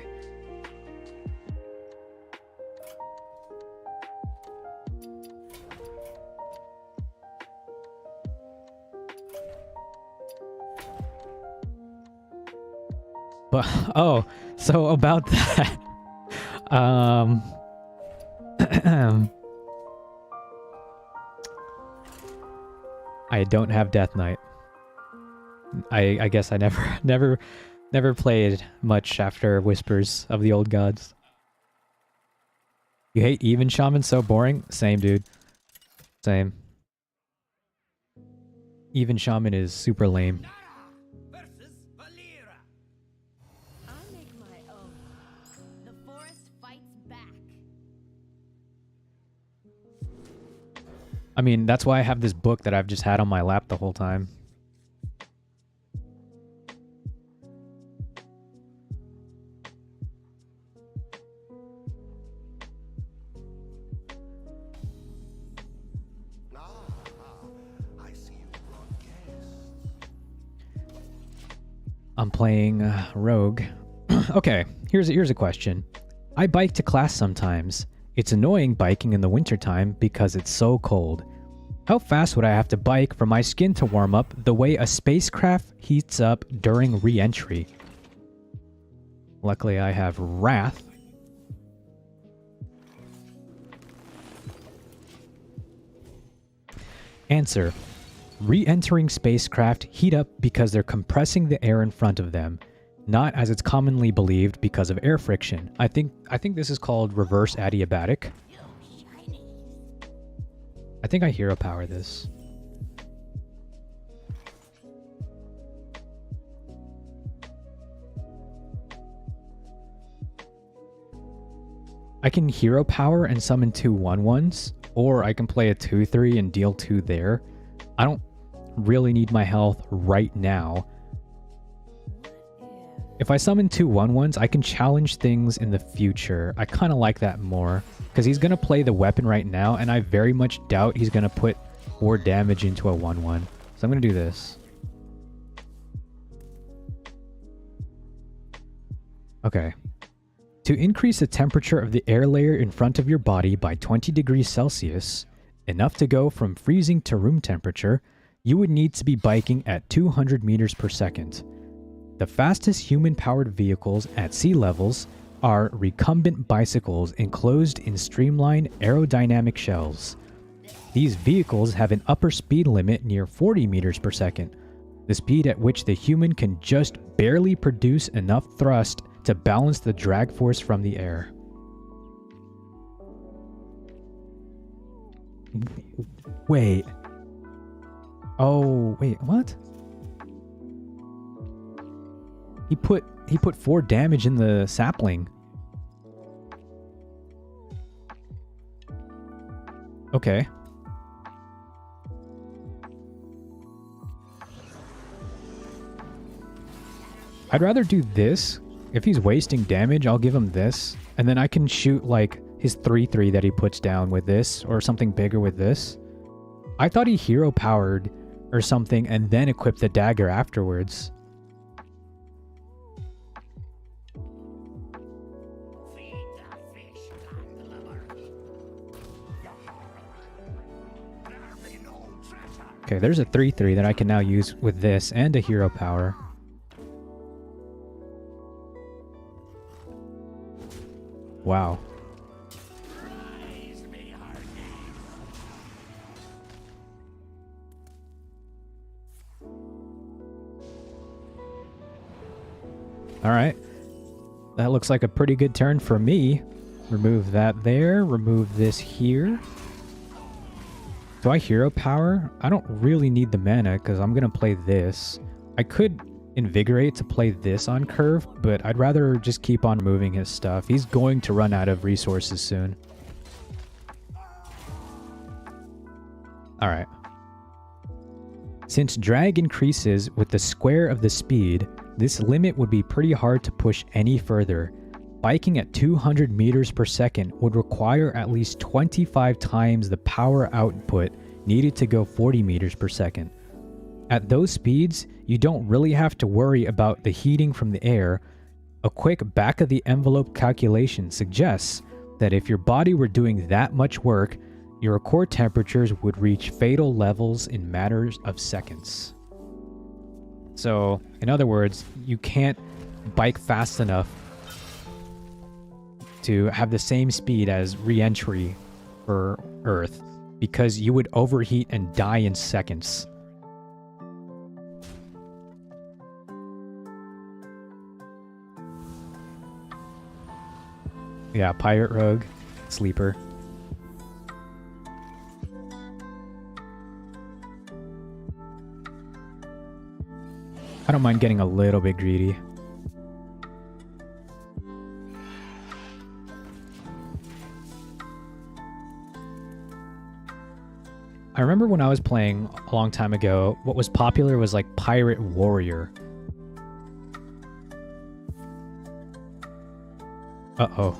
But, oh, so about that. I don't have Death Knight. I guess I never played much after Whispers of the Old Gods. You hate Even Shaman? So boring? Same, dude. Same. Even Shaman is super lame. I mean, that's why I have this book that I've just had on my lap the whole time. I'm playing Rogue. Okay, here's a question. I bike to class sometimes. It's annoying biking in the wintertime because it's so cold. How fast would I have to bike for my skin to warm up the way a spacecraft heats up during re-entry? Luckily I have Wrath. Answer. Re-entering spacecraft heat up because they're compressing the air in front of them, not as it's commonly believed because of air friction. I think this is called reverse adiabatic. I think I hero power this. I can hero power and summon 2 1/1s, or I can play a 2/3 and deal 2 there. I don't really need my health right now. If I summon 2 1/1s, I can challenge things in the future. I kind of like that more, because he's going to play the weapon right now, and I very much doubt he's going to put more damage into a 1/1. So I'm going to do this. Okay. To increase the temperature of the air layer in front of your body by 20 degrees Celsius, enough to go from freezing to room temperature, you would need to be biking at 200 meters per second. The fastest human-powered vehicles at sea levels are recumbent bicycles enclosed in streamlined aerodynamic shells. These vehicles have an upper speed limit near 40 meters per second, the speed at which the human can just barely produce enough thrust to balance the drag force from the air. Wait. Oh, wait, what? He put 4 damage in the sapling. Okay. I'd rather do this. If he's wasting damage, I'll give him this. And then I can shoot like his 3/3 that he puts down with this or something bigger with this. I thought he hero powered or something and then equipped the dagger afterwards. Okay, there's a 3/3 that I can now use with this and a hero power. Wow. Alright. That looks like a pretty good turn for me. Remove that there. Remove this here. Do I hero power? I don't really need the mana because I'm going to play this. I could invigorate to play this on curve, but I'd rather just keep on moving his stuff. He's going to run out of resources soon. Alright. Since drag increases with the square of the speed, this limit would be pretty hard to push any further. Biking at 200 meters per second would require at least 25 times the power output needed to go 40 meters per second. At those speeds, you don't really have to worry about the heating from the air. A quick back-of-the-envelope calculation suggests that if your body were doing that much work, your core temperatures would reach fatal levels in matters of seconds. So, in other words, you can't bike fast enough to have the same speed as re-entry for Earth because you would overheat and die in seconds. Yeah, Pirate Rogue, Sleeper. I don't mind getting a little bit greedy. I remember when I was playing a long time ago, what was popular was like Pirate Warrior. Uh-oh.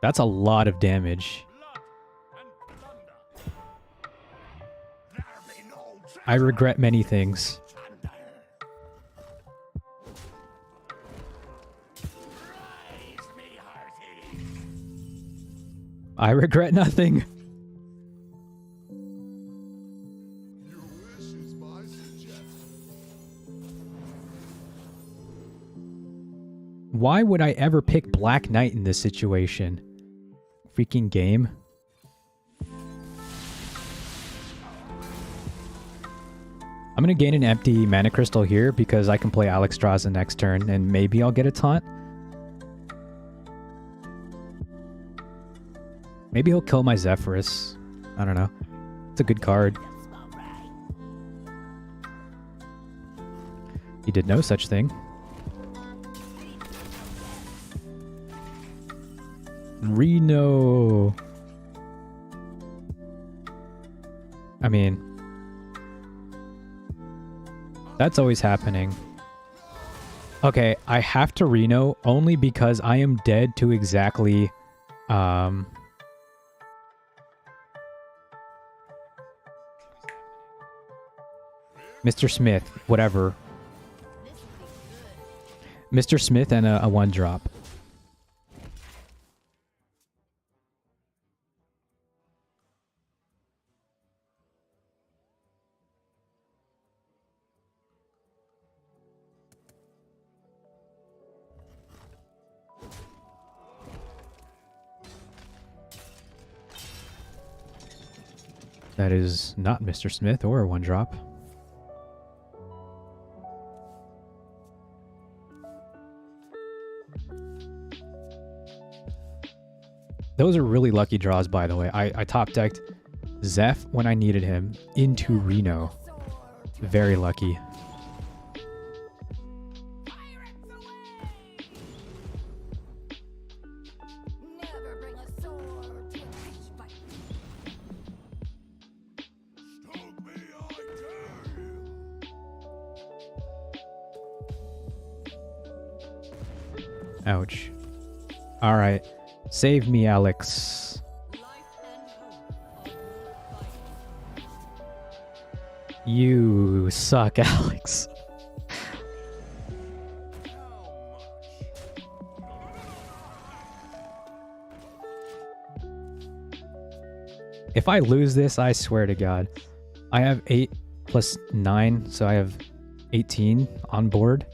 That's a lot of damage. I regret many things. I regret nothing. Why would I ever pick Black Knight in this situation? Freaking game. I'm going to gain an empty mana crystal here because I can play Alexstrasza next turn and maybe I'll get a taunt. Maybe he'll kill my Zephyrus. I don't know. It's a good card. He did no such thing. Reno. I mean, that's always happening. Okay, I have to Reno only because I am dead to exactly Mr. Smith, whatever. Mr. Smith and a 1-drop. That is not Mr. Smith or a 1-drop. Those are really lucky draws, by the way. I top decked Zeph when I needed him into Reno. Very lucky. Never bring a sword to a fish fight. Stroke me, I dare you. Ouch. All right. Save me, Alex. You suck, Alex. If I lose this, I swear to God. I have 8 plus 9, so I have 18 on board.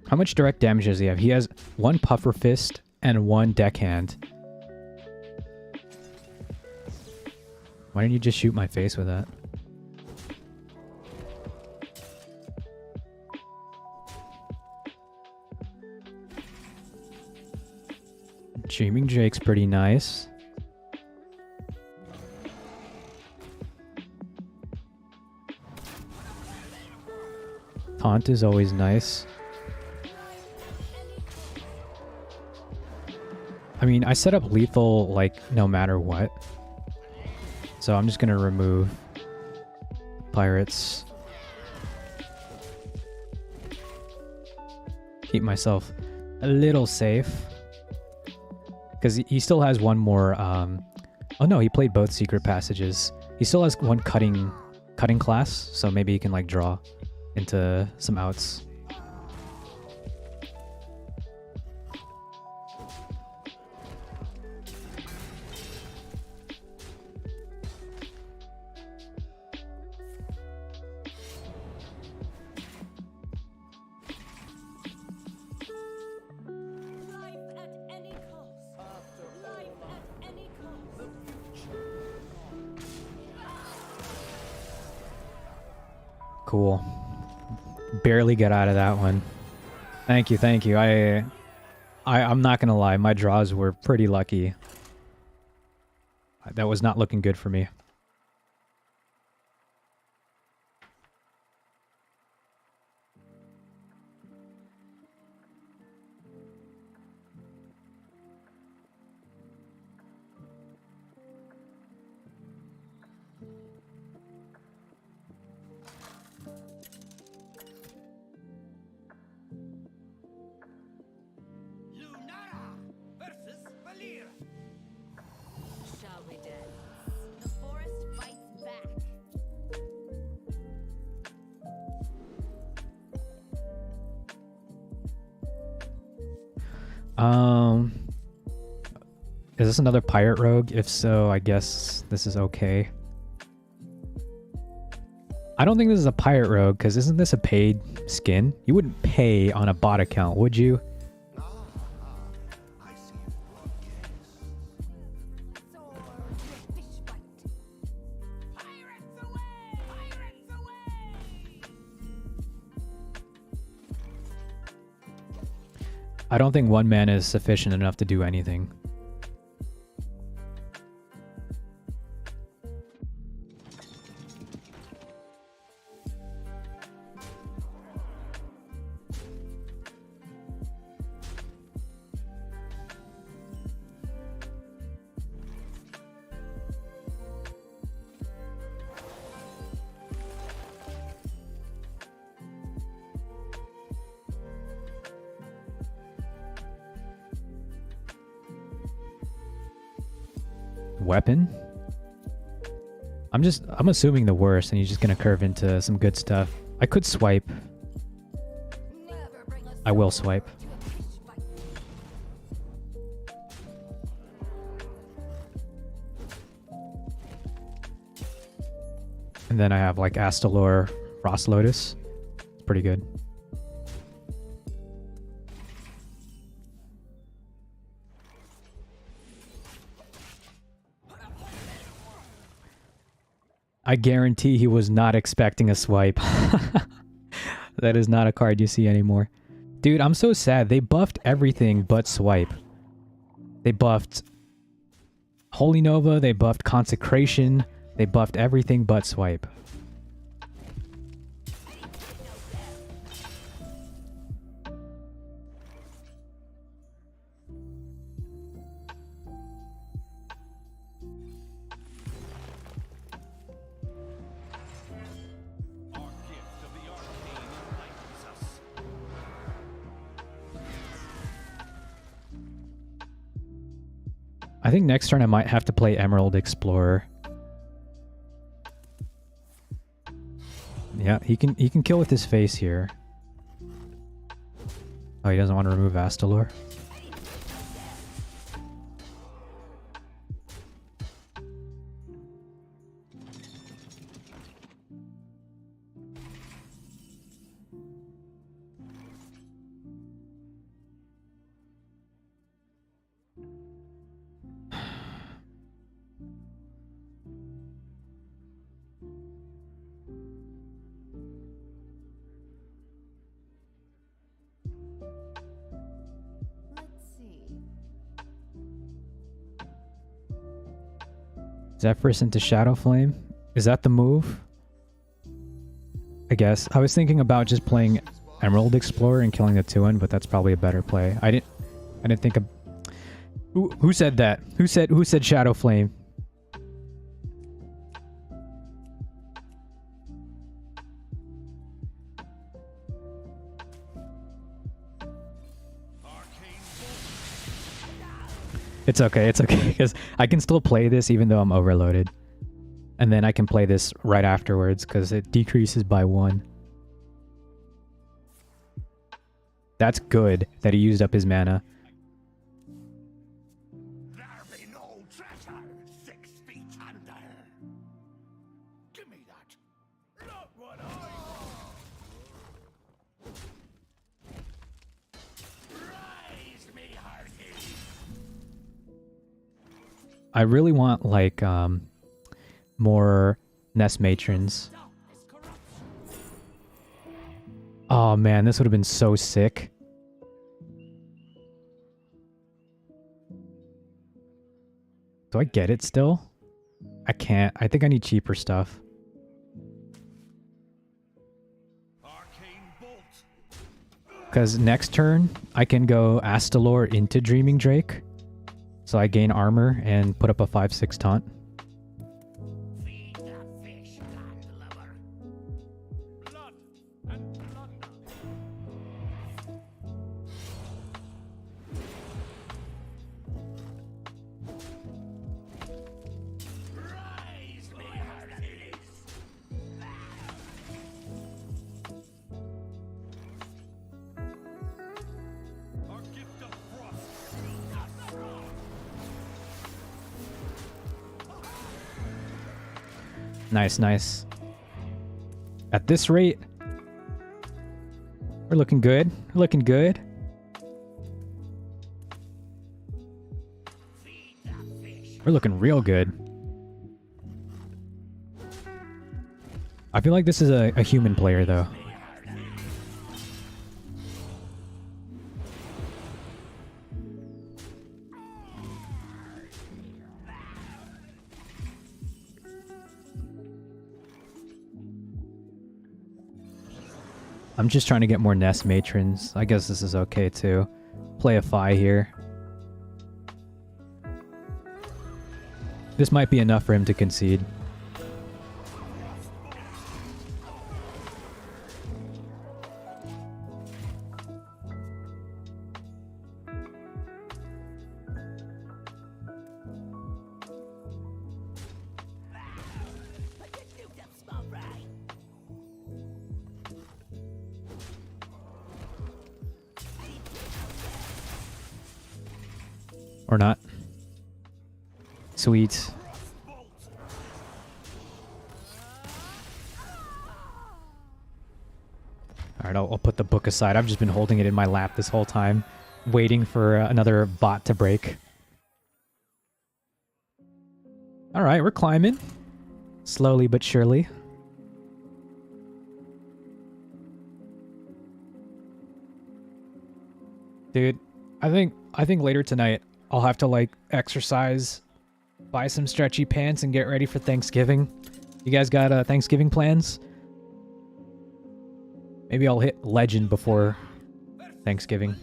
How much direct damage does he have? He has 1 puffer fist and 1 deckhand. Why didn't you just shoot my face with that? Dreaming Drake's pretty nice. Taunt is always nice. I mean, I set up lethal, like, no matter what. So I'm just gonna remove pirates. Keep myself a little safe. Because he still has one more, oh no, he played both secret passages. He still has 1 cutting class, so maybe he can, like, draw into some outs. Cool. Barely got out of that one. Thank you, thank you. I'm not gonna lie, my draws were pretty lucky. That was not looking good for me. Is this another pirate rogue? If so, I guess this is okay. I don't think this is a pirate rogue, because isn't this a paid skin? You wouldn't pay on a bot account, would you? I don't think 1 mana is sufficient enough to do anything. Weapon? I'm assuming the worst, and he's just gonna curve into some good stuff. I could swipe. I will swipe. And then I have like Astalor, Frost Lotus. It's pretty good. I guarantee he was not expecting a swipe. That is not a card you see anymore. Dude, I'm so sad. They buffed everything but swipe. They buffed Holy Nova, they buffed Consecration, they buffed everything but swipe. I think next turn I might have to play Emerald Explorer. Yeah, he can kill with his face here. Oh, he doesn't want to remove Astalor. Let's see. Zephyrus into Shadow Flame. Is that the move? I guess. I was thinking about just playing Emerald Explorer and killing the 2-1, but that's probably a better play. I didn't think of... Who said that? Who said Shadow Flame? It's okay, because I can still play this even though I'm overloaded. And then I can play this right afterwards because it decreases by 1. That's good that he used up his mana. There be no treasure 6 feet under. Give me that. Look what Rise me, hearty. I really want like more Nest Matrons. Oh man, this would have been so sick. Do I get it still? I can't. I think I need cheaper stuff. Because next turn, I can go Astalor into Dreaming Drake. So I gain armor and put up a 5/6 taunt. Feed the fish, landlubber. Blood and plunder. Rise me, hearties. Our gift of frost. Nice, nice. At this rate, we're looking good. We're looking good. We're looking real good. I feel like this is a human player, though. I'm just trying to get more Nest Matrons. I guess this is okay, too. Play a Fi here. This might be enough for him to concede. Or not. Sweet. Alright, I'll put the book aside. I've just been holding it in my lap this whole time, waiting for another bot to break. Alright, we're climbing. Slowly but surely. Dude, I think later tonight I'll have to like exercise, buy some stretchy pants, and get ready for Thanksgiving. You guys got Thanksgiving plans? Maybe I'll hit legend before Thanksgiving.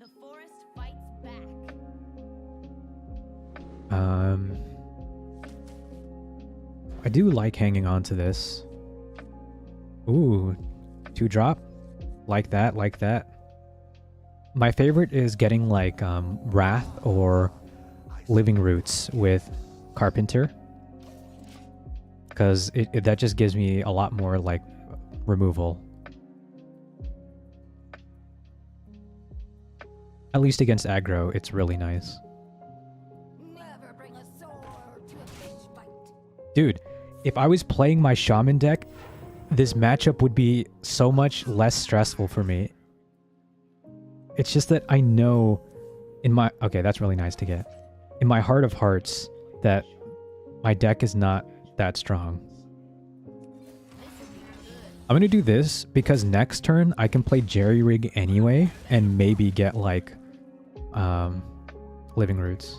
The forest fights back. I do like hanging on to this. Ooh, 2-drop. Like that, like that. My favorite is getting like Wrath or Living Roots with Carpenter. Because that just gives me a lot more like removal. At least against aggro, it's really nice. Never bring a sword to a fish fight. Dude, if I was playing my Shaman deck, this matchup would be so much less stressful for me. It's just that I know in my... Okay, that's really nice to get. In my heart of hearts, that my deck is not that strong. I'm gonna do this because next turn I can play Jerry Rig anyway and maybe get like Living Roots.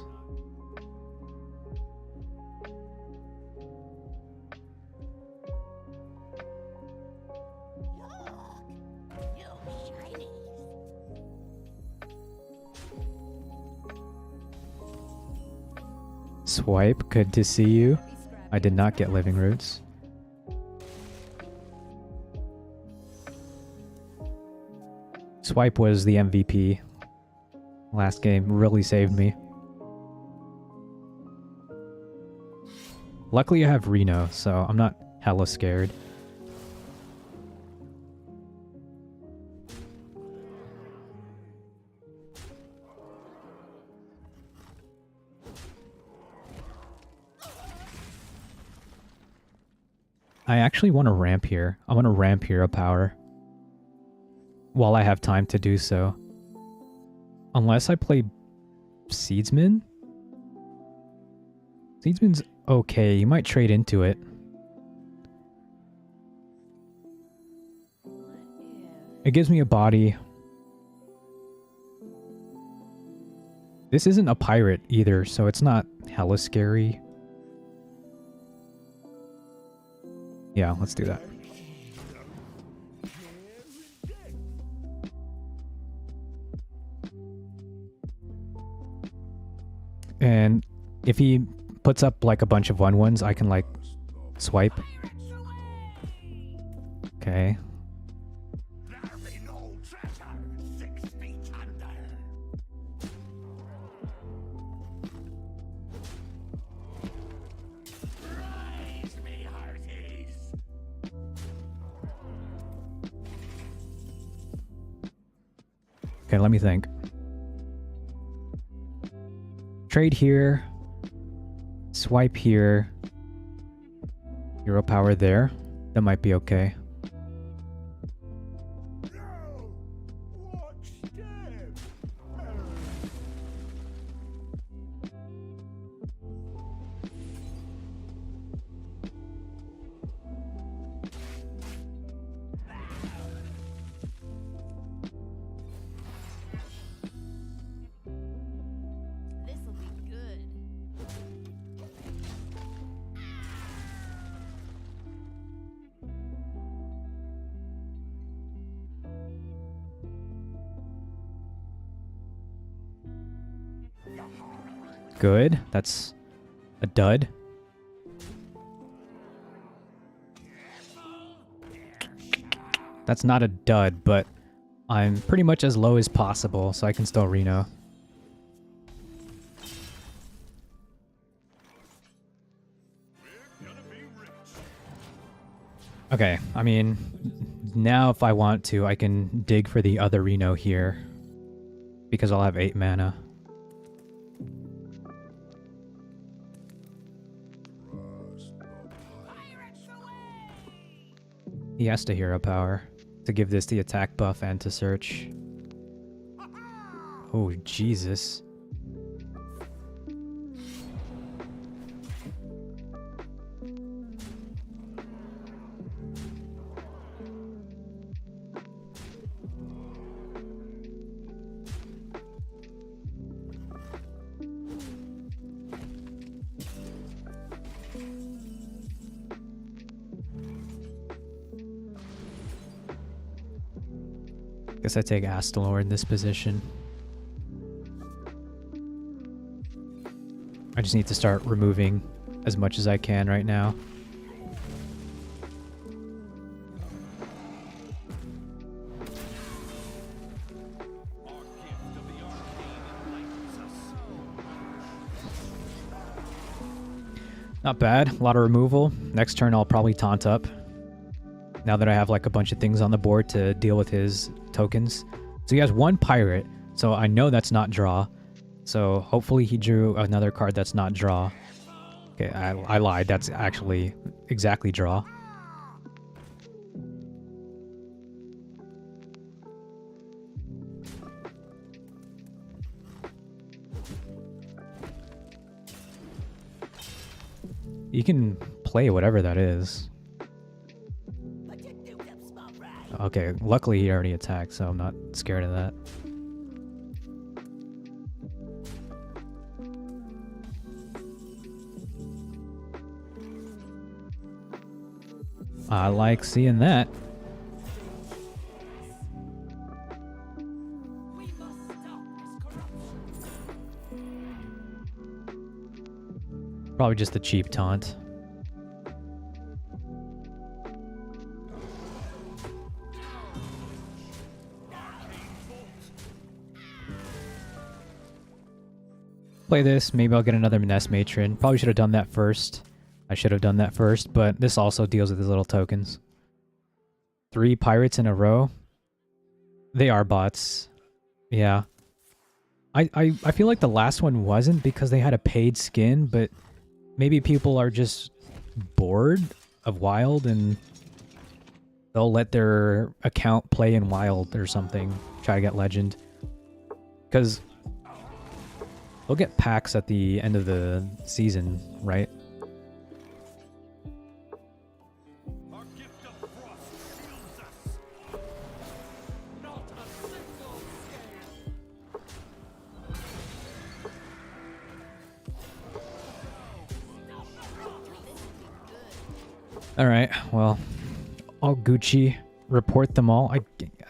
Swipe, good to see you. I did not get Living Roots. Swipe was the MVP. Last game really saved me. Luckily I have Reno, so I'm not hella scared. I actually want to ramp here. I want to ramp Hero Power. While I have time to do so. Unless I play Seedsman? Seedsman's okay. You might trade into it. It gives me a body. This isn't a pirate either, so it's not hella scary. Yeah, let's do that. And if he puts up like a bunch of 1/1s, I can like swipe. Okay. There be no treasure 6 feet under. Rise, me hearties. Okay, let me think. Trade here. Swipe here. Hero power there. That might be okay. No! Watch them! This'll be good. Good. That's a dud. That's not a dud, but I'm pretty much as low as possible, so I can still Reno. Okay, I mean, now if I want to, I can dig for the other Reno here. Because I'll have 8 mana. He has to hero power to give this the attack buff and to search. Oh, Jesus. Guess I take Astalor in this position. I just need to start removing as much as I can right now. Not bad. A lot of removal. Next turn I'll probably taunt up. Now that I have like a bunch of things on the board to deal with his tokens. So he has one pirate. So I know that's not draw. So hopefully he drew another card that's not draw. Okay, I lied. That's actually exactly draw. You can play whatever that is. Okay, luckily he already attacked, so I'm not scared of that. I like seeing that. Probably just a cheap taunt. Play this, maybe I'll get another Nest Matron. Probably should have done that first. I should have done that first, but this also deals with his little tokens. 3 pirates in a row. They are bots. Yeah. I feel like the last one wasn't because they had a paid skin, but maybe people are just bored of Wild and they'll let their account play in Wild or something. Try to get Legend. Because they'll get packs at the end of the season, right? Alright, well, all Gucci. Report them all,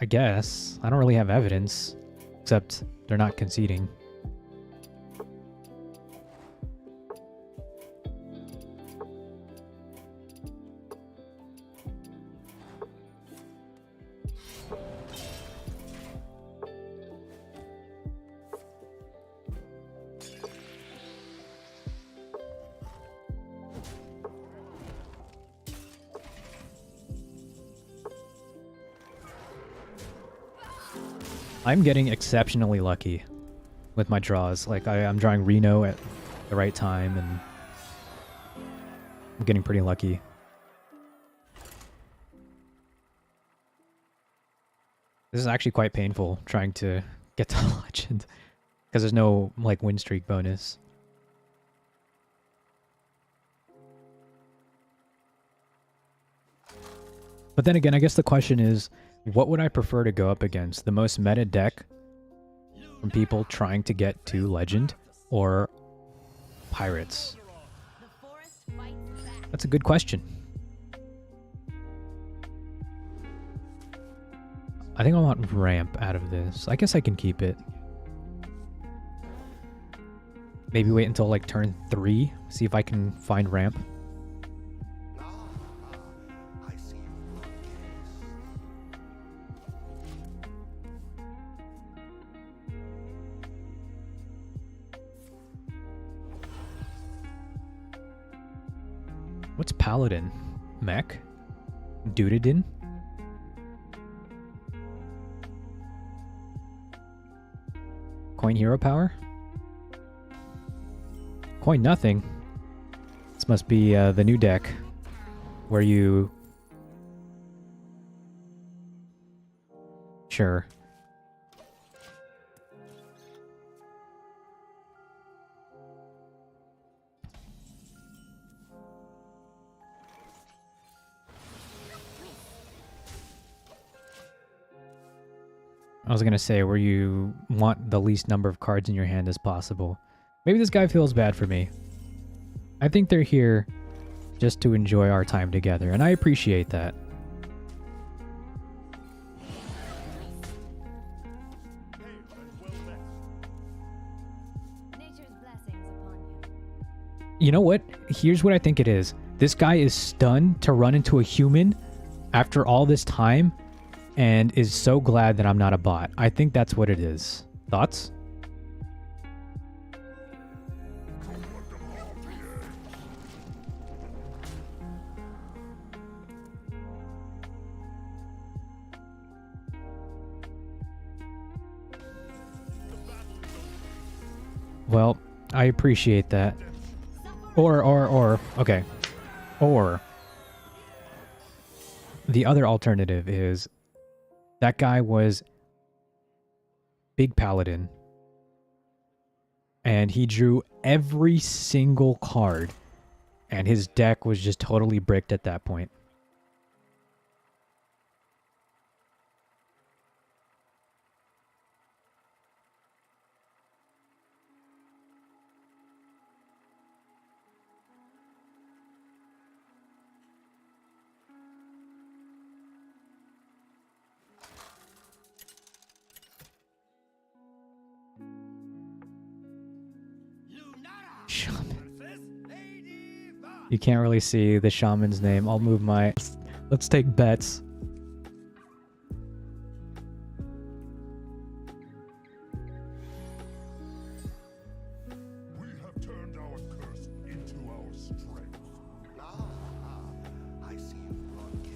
I guess. I don't really have evidence, except they're not conceding. I'm getting exceptionally lucky with my draws. Like, I'm drawing Reno at the right time, and I'm getting pretty lucky. This is actually quite painful, trying to get to Legend, because there's no, like, win streak bonus. But then again, I guess the question is, what would I prefer to go up against? The most meta deck from people trying to get to Legend, or Pirates? That's a good question. I think I want Ramp out of this. I guess I can keep it. Maybe wait until like turn 3, see if I can find Ramp. What's Paladin? Mech? Dudadin? Coin hero power? Coin nothing. This must be the new deck where you... Sure. I was gonna say, where you want the least number of cards in your hand as possible. Maybe this guy feels bad for me. I think they're here just to enjoy our time together, and I appreciate that. You know what? Here's what I think it is. This guy is stunned to run into a human after all this time and is so glad that I'm not a bot. I think that's what it is. Thoughts? Well, I appreciate that. Okay. Or the other alternative is that guy was big paladin and he drew every single card and his deck was just totally bricked at that point. Shaman. You can't really see the shaman's name. I'll move my... Let's take bets. We have turned our curse into our strength. I see you broadcast.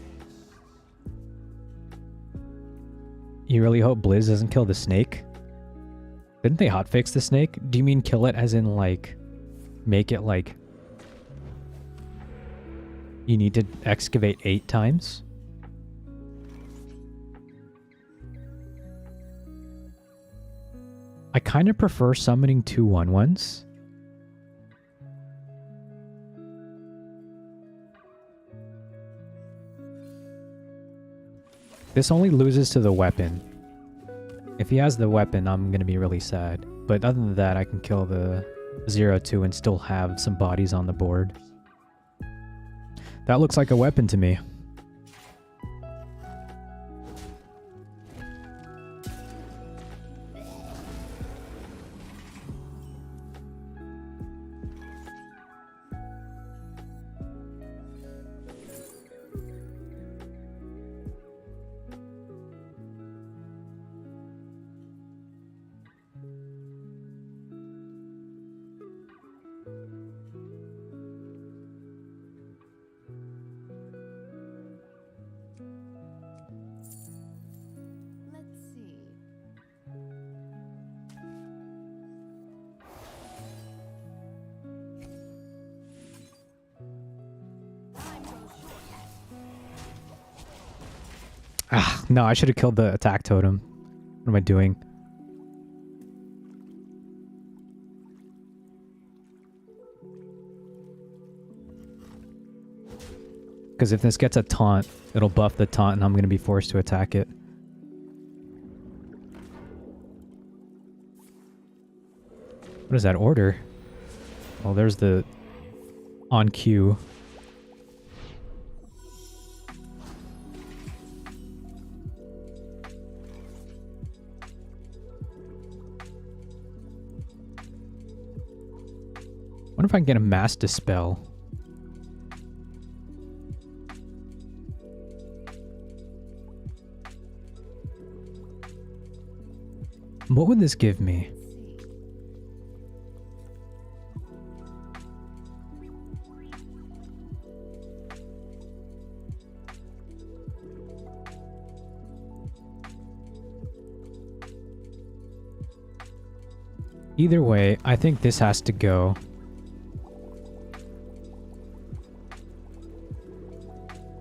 You really hope Blizz doesn't kill the snake? Didn't they hotfix the snake? Do you mean kill it as in, like, make it, like... You need to excavate 8 times? I kind of prefer summoning 2 1/1s. This only loses to the weapon. If he has the weapon, I'm going to be really sad. But other than that, I can kill the 0-2 and still have some bodies on the board. That looks like a weapon to me. Let's see. Time goes short. Ah, no, I should have killed the attack totem. What am I doing? Because if this gets a taunt, it'll buff the taunt and I'm going to be forced to attack it. What is that order? Oh, there's the on cue. Wonder if I can get a mass dispel. What would this give me? Either way, I think this has to go.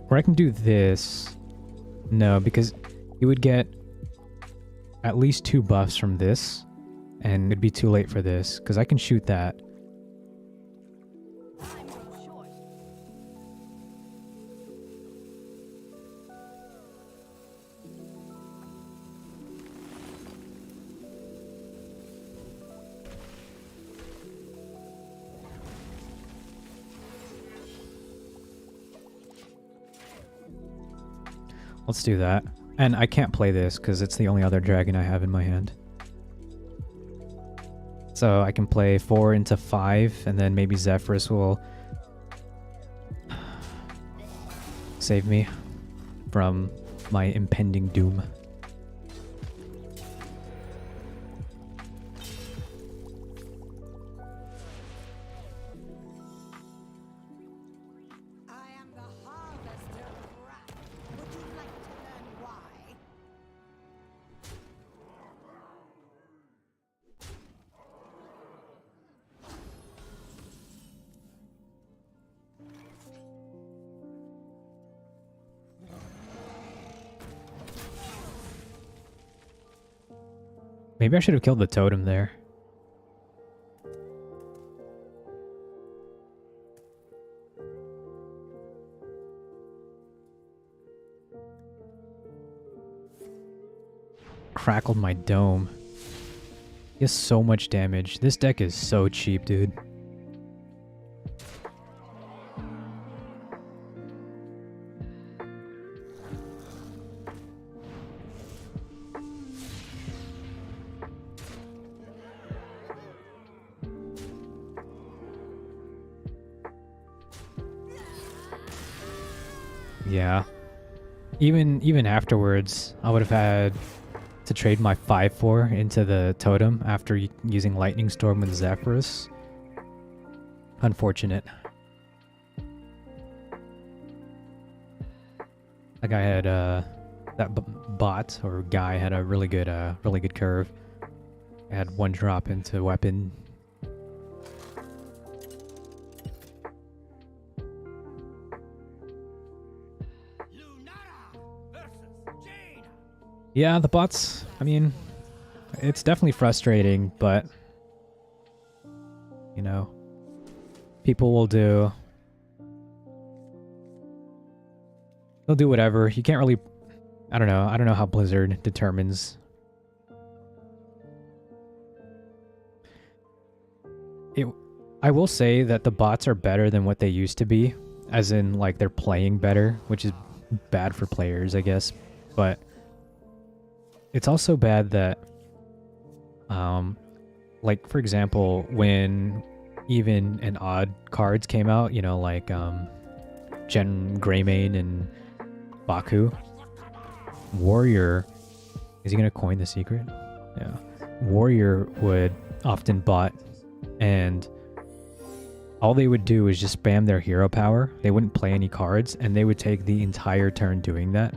Or I can do this. No, because you would get at least 2 buffs from this, and it'd be too late for this, because I can shoot that. Time goes short. Let's do that. And I can't play this because it's the only other dragon I have in my hand. So I can play 4 into 5, and then maybe Zephyrus will save me from my impending doom. I am the harvester of wrath. Would you like to learn why? Maybe I should have killed the totem there. Crackled my dome. He has so much damage. This deck is so cheap, dude. Yeah. Even afterwards, I would have had to trade my 5/4 into the totem after using Lightning Storm with Zephyrus. Unfortunate. That guy had that bot or guy had a really good curve. I had 1 drop into weapon. Yeah, the bots, I mean, it's definitely frustrating, but, you know, people will do... They'll do whatever. You can't really... I don't know how Blizzard determines... I will say that the bots are better than what they used to be, as in, like, they're playing better, which is bad for players, I guess, but... It's also bad that, like, for example, when even and odd cards came out, you know, like, Gen Greymane and Baku, Warrior, is he going to coin the secret? Yeah. Warrior would often bot, and all they would do is just spam their hero power. They wouldn't play any cards, and they would take the entire turn doing that.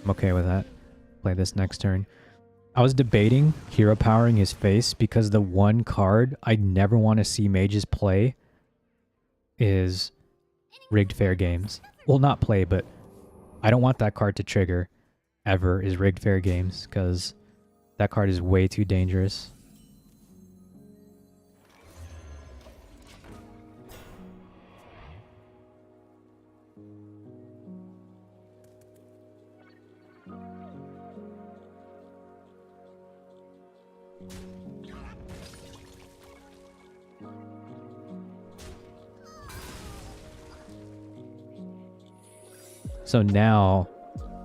I'm okay with that. Play this next turn. I was debating hero powering his face because the one card I never want to see mages play is Rigged Fair Games. Well, not play, but I don't want that card to trigger ever is Rigged Fair Games because that card is way too dangerous. So now,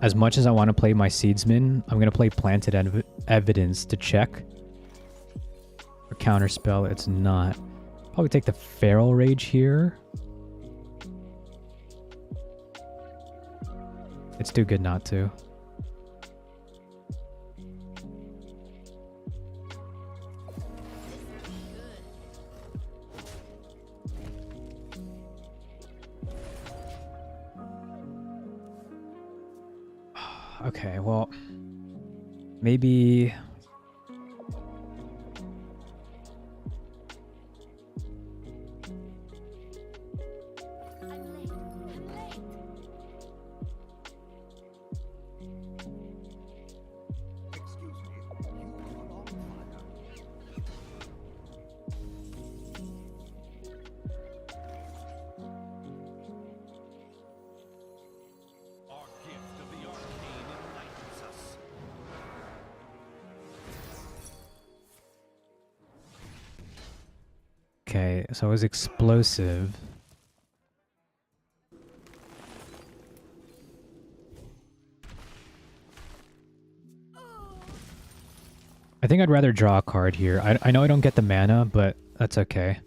as much as I want to play my Seedsman, I'm going to play Planted Evidence to check. For Counterspell, it's not. Probably take the Feral Rage here. It's too good not to. Okay, well, maybe... Okay, so it was explosive. I think I'd rather draw a card here. I know I don't get the mana, but that's okay.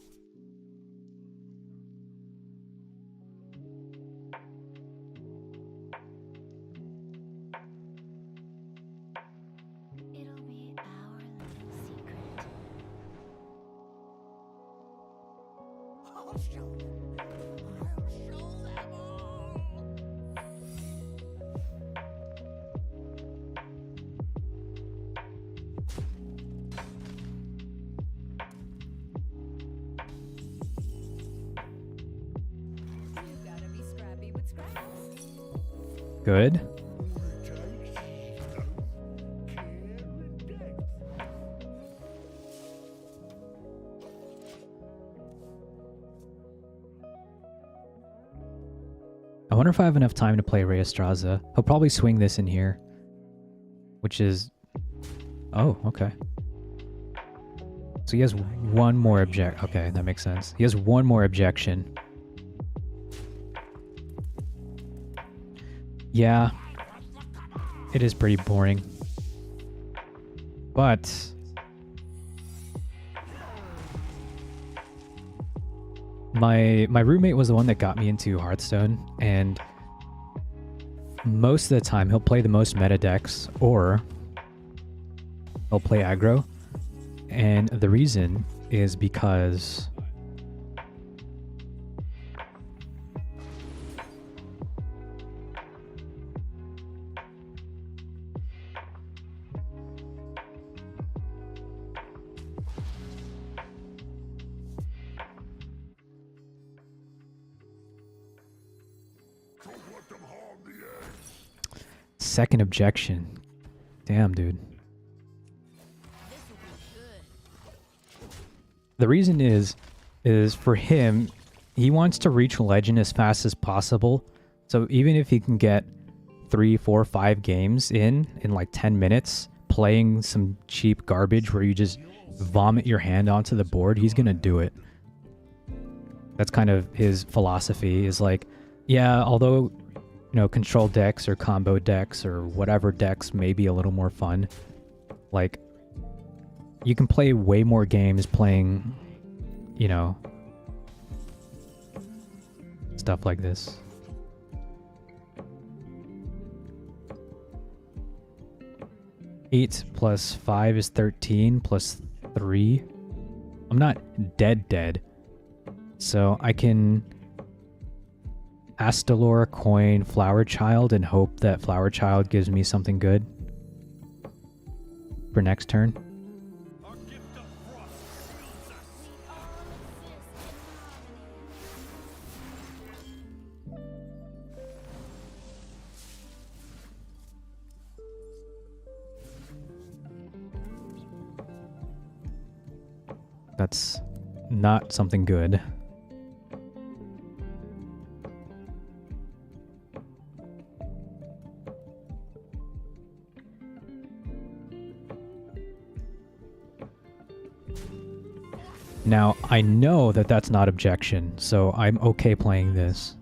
It'll be our little secret. I'll show them. I'll show them all. You gotta be scrappy with scraps. Good. I wonder if I have enough time to play Reyestraza. He'll probably swing this in here. Which is... Oh, okay. So he has one more object. Okay, that makes sense. He has one more objection. Yeah. It is pretty boring. But... My roommate was the one that got me into Hearthstone, and most of the time he'll play the most meta decks, or he'll play aggro. And the reason is because second objection. Damn, dude. The reason is for him, he wants to reach legend as fast as possible. So even if he can get 3, 4, 5 games in like 10 minutes, playing some cheap garbage where you just vomit your hand onto the board, he's gonna do it. That's kind of his philosophy, is like, yeah, although, you know, control decks or combo decks or whatever decks may be a little more fun, like, you can play way more games playing, you know, stuff like this. Eight plus 5 is 13 plus 3. I'm not dead. So I can Astalor, coin, Flower Child, and hope that Flower Child gives me something good for next turn. That's not something good. Now, I know that that's not objection, so I'm okay playing this.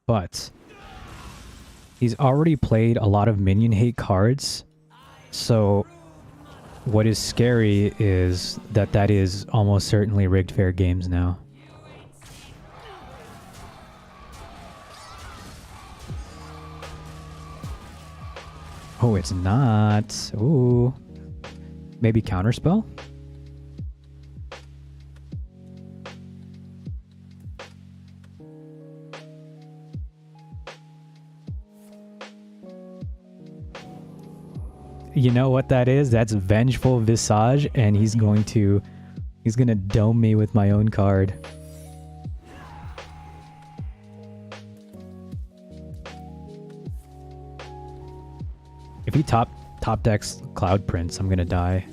But he's already played a lot of minion hate cards, so what is scary is that is almost certainly rigged fair games now. Oh, it's not. Ooh. Maybe counterspell? You know what that is? That's Vengeful Visage, and he's gonna dome me with my own card. If he top decks Cloud Prince, I'm gonna die.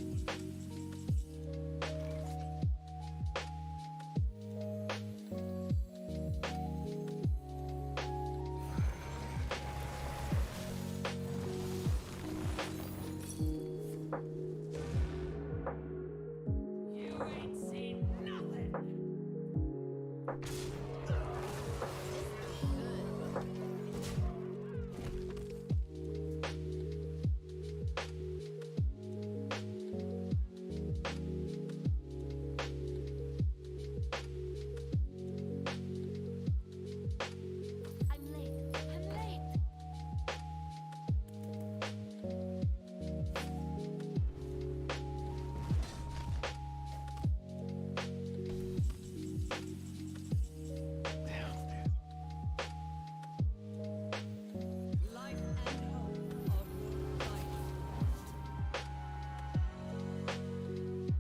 I'm late. I'm late. Life and hope of life.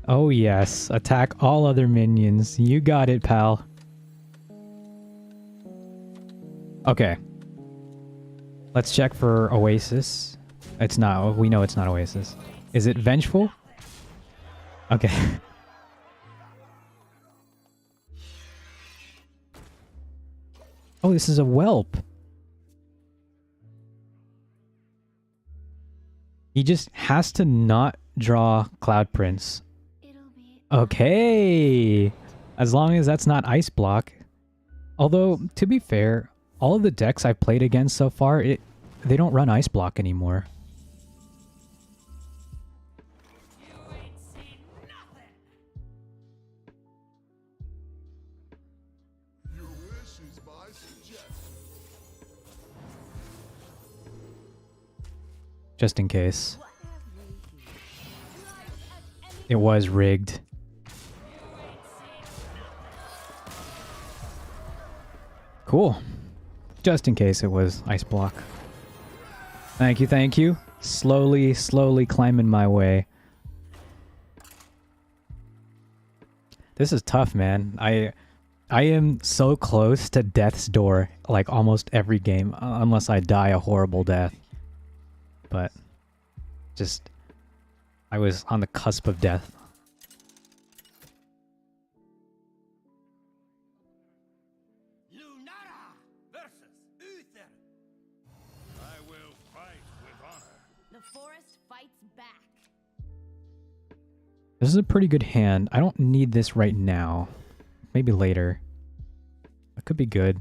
Oh yes, attack all other minions. You got it, pal. Okay. Let's check for Oasis. It's not. We know it's not Oasis. Is it Vengeful? Okay. Oh, this is a whelp. He just has to not draw Cloud Prince. It'll be Okay. As long as that's not Ice Block. Although, to be fair, all of the decks I've played against so far, they don't run Ice Block anymore. You ain't seen nothing. Your wish is my suggestion. Just in case. What have we here? Life at any It was rigged. Cool. Just in case it was Ice Block. Thank you, thank you. Slowly climbing my way. This is tough, man. I am so close to death's door, like almost every game, unless I die a horrible death. But just, I was on the cusp of death. Lunara versus Uther. I will fight with honor. The forest fights back. This is a pretty good hand. I don't need this right now. Maybe later. That could be good.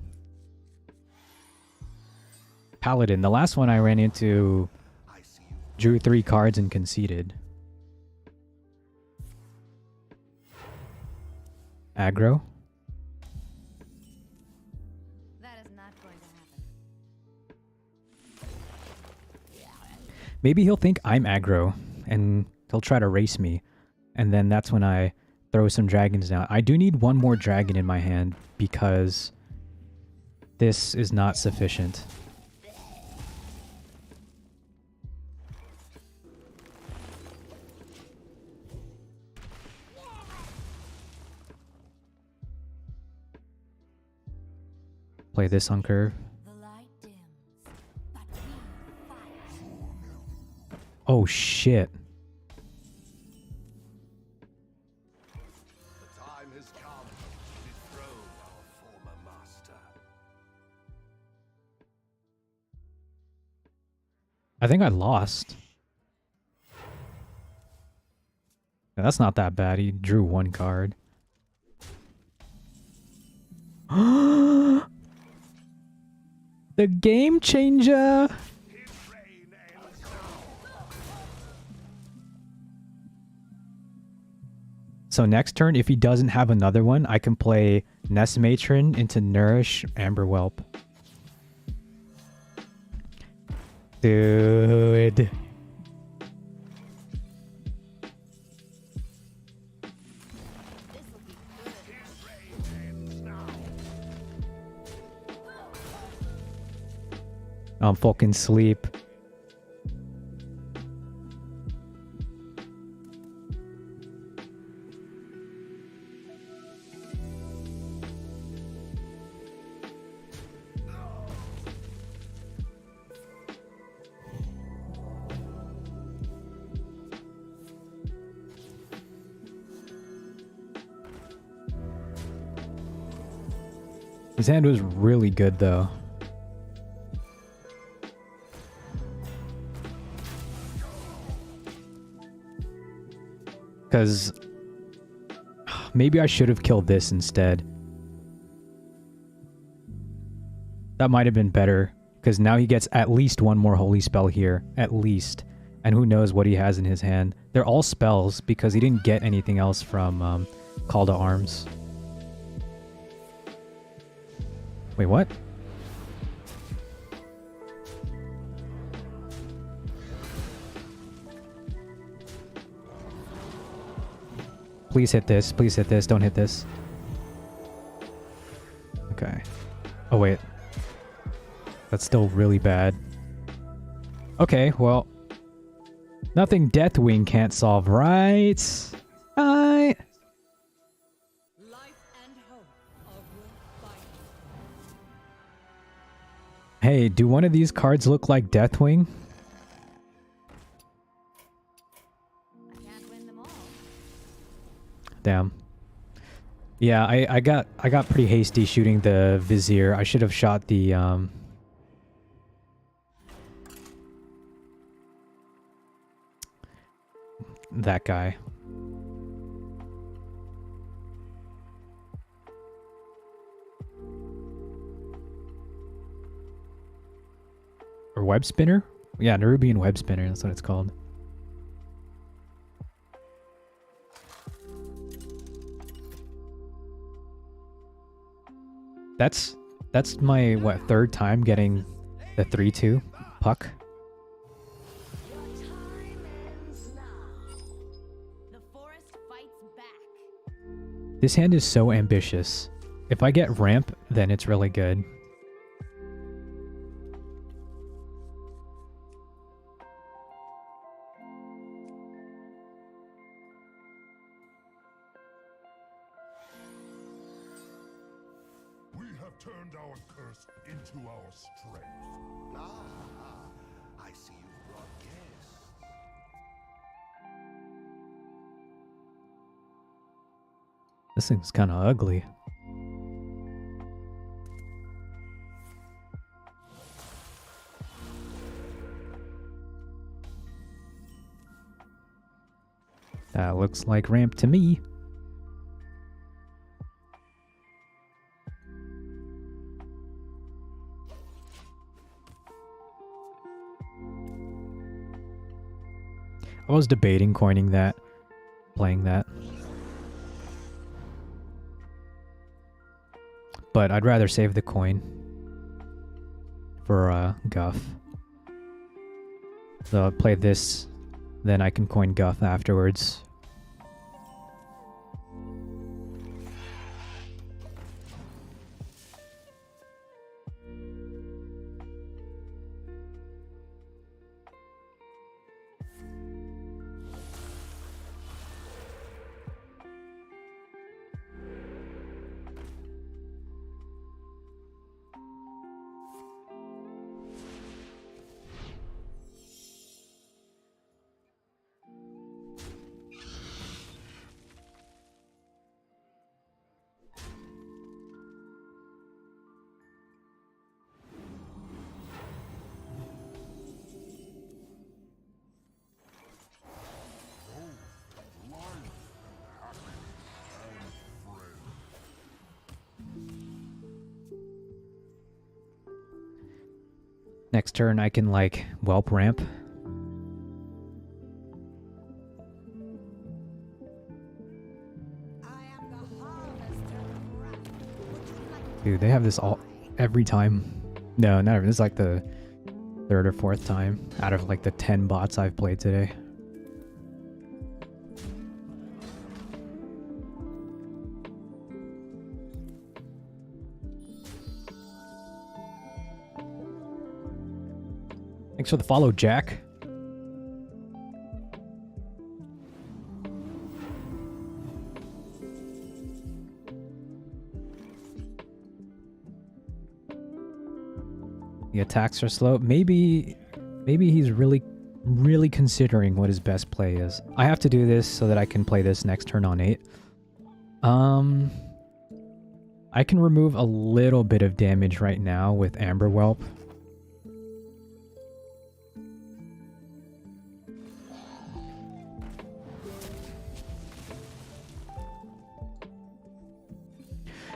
Paladin. The last one I ran into I see you. drew 3 cards and conceded. Aggro. That is not going to happen. Maybe he'll think I'm aggro and he'll try to race me. And then that's when I throw some dragons down. I do need one more dragon in my hand because this is not sufficient. Play this on curve. The light dims, but we fight. Oh shit. The time has come to dethrone our former master. I think I lost. Yeah, that's not that bad. He drew 1 card. The game changer. His reign ends now. So next turn, if he doesn't have another one, I can play Nest Matron into Nourish Amber Whelp. Dude. This will be good. His reign ends now. I'm fucking sleep. His hand was really good though. Because maybe I should have killed this instead. That might have been better. Because now he gets at least one more holy spell here. At least. And who knows what he has in his hand. They're all spells because he didn't get anything else from Call to Arms. Wait, what? Please hit this. Please hit this. Don't hit this. Okay. Oh, wait. That's still really bad. Okay, well. Nothing Deathwing can't solve, right? Right? Life and hope are worth fighting. Hey, do one of these cards look like Deathwing? I can't win them all. Damn. Yeah, I got pretty hasty shooting the Vizier. I should have shot the that guy. Or Web Spinner? Yeah, Nerubian Web Spinner, that's what it's called. That's my, what, third time getting the 3-2 puck? Your time ends now. The forest fights back. This hand is so ambitious. If I get ramp, then it's really good. We have turned our curse into our strength. I see you brought guests. This thing's kind of ugly. That looks like ramp to me. I was debating coining that, playing that. But I'd rather save the coin for Guff. So I'll play this, then I can coin Guff afterwards. Next turn I can like whelp ramp. I am the harvester of wrath. Would you like Dude, they have this all every time. No, not even. This is like the third or fourth time out of like the 10 bots I've played today. Thanks for the follow, Jack. The attacks are slow. Maybe he's really considering what his best play is. I have to do this so that I can play this next turn on 8. I'm I can remove a little bit of damage right now with Amber Whelp.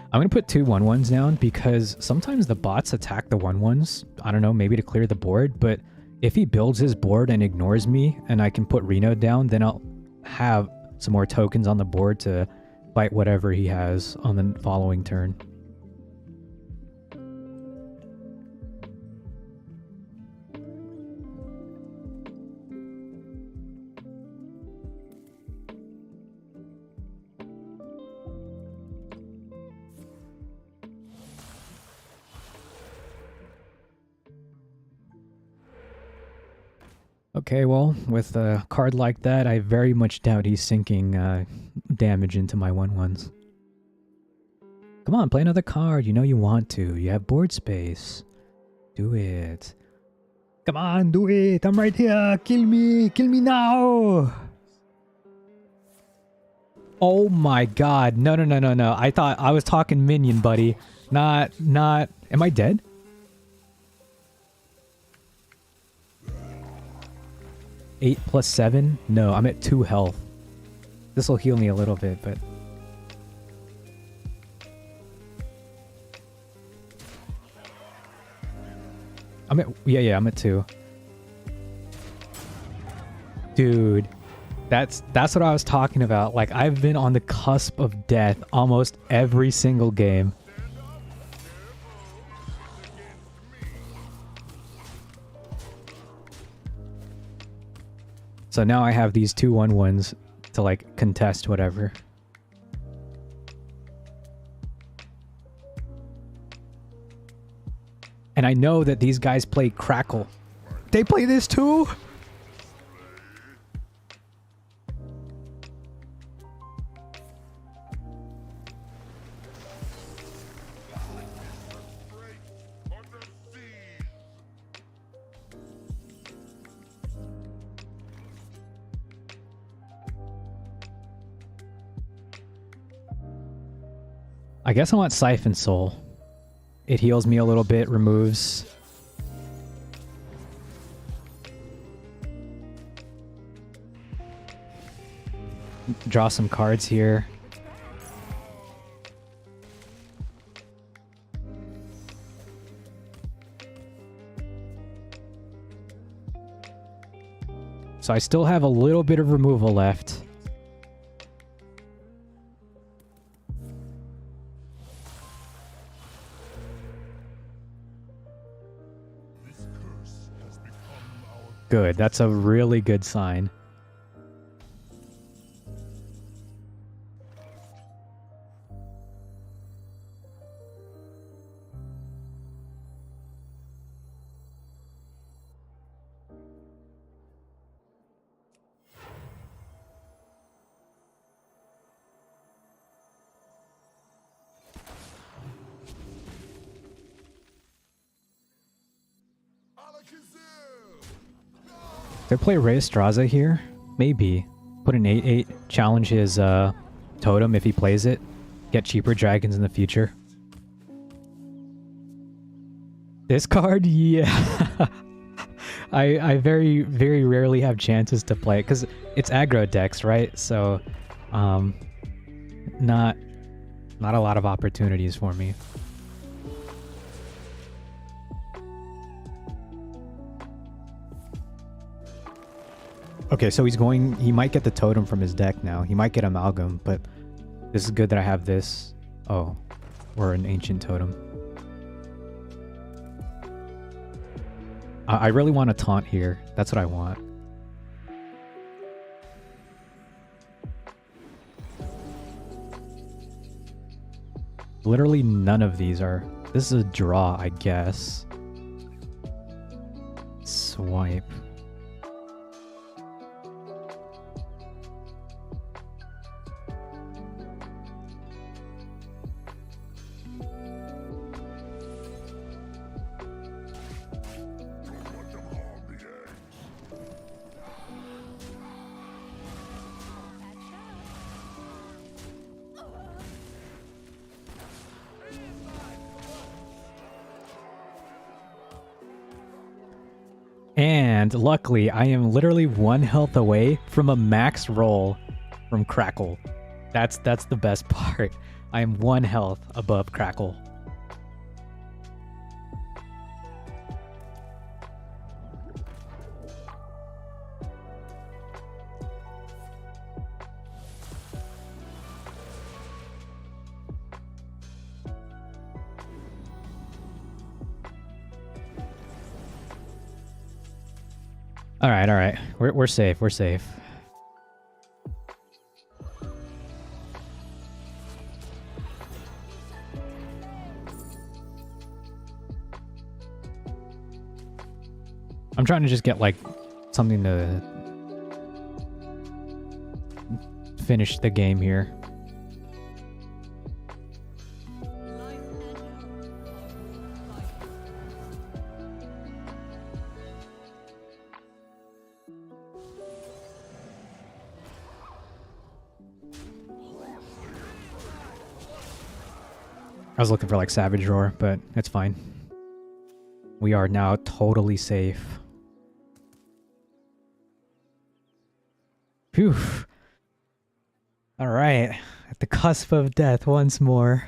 I'm going to put 2 1/1s down because sometimes the bots attack the 1/1s. I don't know, maybe to clear the board, but if he builds his board and ignores me and I can put Reno down, then I'll have some more tokens on the board to fight whatever he has on the following turn. Okay, well, with a card like that, I very much doubt he's sinking damage into my 1/1s. Come on, play another card. You know you want to. You have board space. Do it. Come on, do it. I'm right here. Kill me. Kill me now. Oh my god. No, no, no, no, no. I thought I was talking minion, buddy. Not... Am I dead? Eight plus 7? No, I'm at 2 health. This will heal me a little bit, but... I'm at... Yeah, I'm at 2. Dude. That's what I was talking about. Like, I've been on the cusp of death almost every single game. So now I have these 2 1/1s to, like, contest whatever. And I know that these guys play Crackle. They play this too? I guess I want Siphon Soul. It heals me a little bit, removes. Draw some cards here. So I still have a little bit of removal left. Good, that's a really good sign. Did I play Reyestraza here? Maybe. Put an 8/8, challenge his totem if he plays it. Get cheaper dragons in the future. This card? Yeah. I very, very rarely have chances to play it because it's aggro decks, right? So, not a lot of opportunities for me. Okay, so he might get the totem from his deck now. He might get Amalgam, but this is good that I have this. Oh, or an Ancient Totem. I really want a taunt here. That's what I want. Literally none of these are... This is a draw, I guess. Swipe. And luckily, I am literally 1 health away from a max roll from Crackle. That's the best part. I am 1 health above Crackle. All right. We're safe. We're safe. I'm trying to just get like something to finish the game here. I was looking for like Savage Roar, but it's fine. We are now totally safe. Phew. All right, at the cusp of death once more.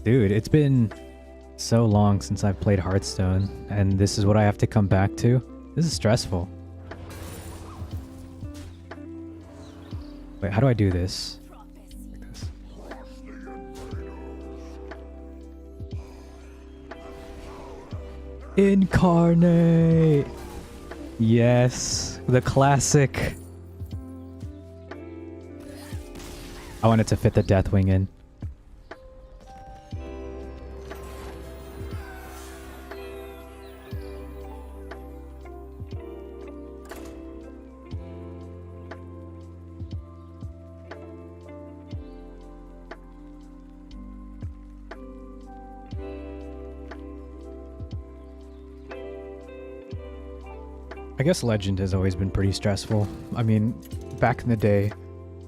Dude, it's been so long since I've played Hearthstone, and this is what I have to come back to. This is stressful. Wait, how do I do this? Like this. Incarnate! Yes, the classic. I wanted to fit the Deathwing in. I guess Legend has always been pretty stressful. I mean, back in the day,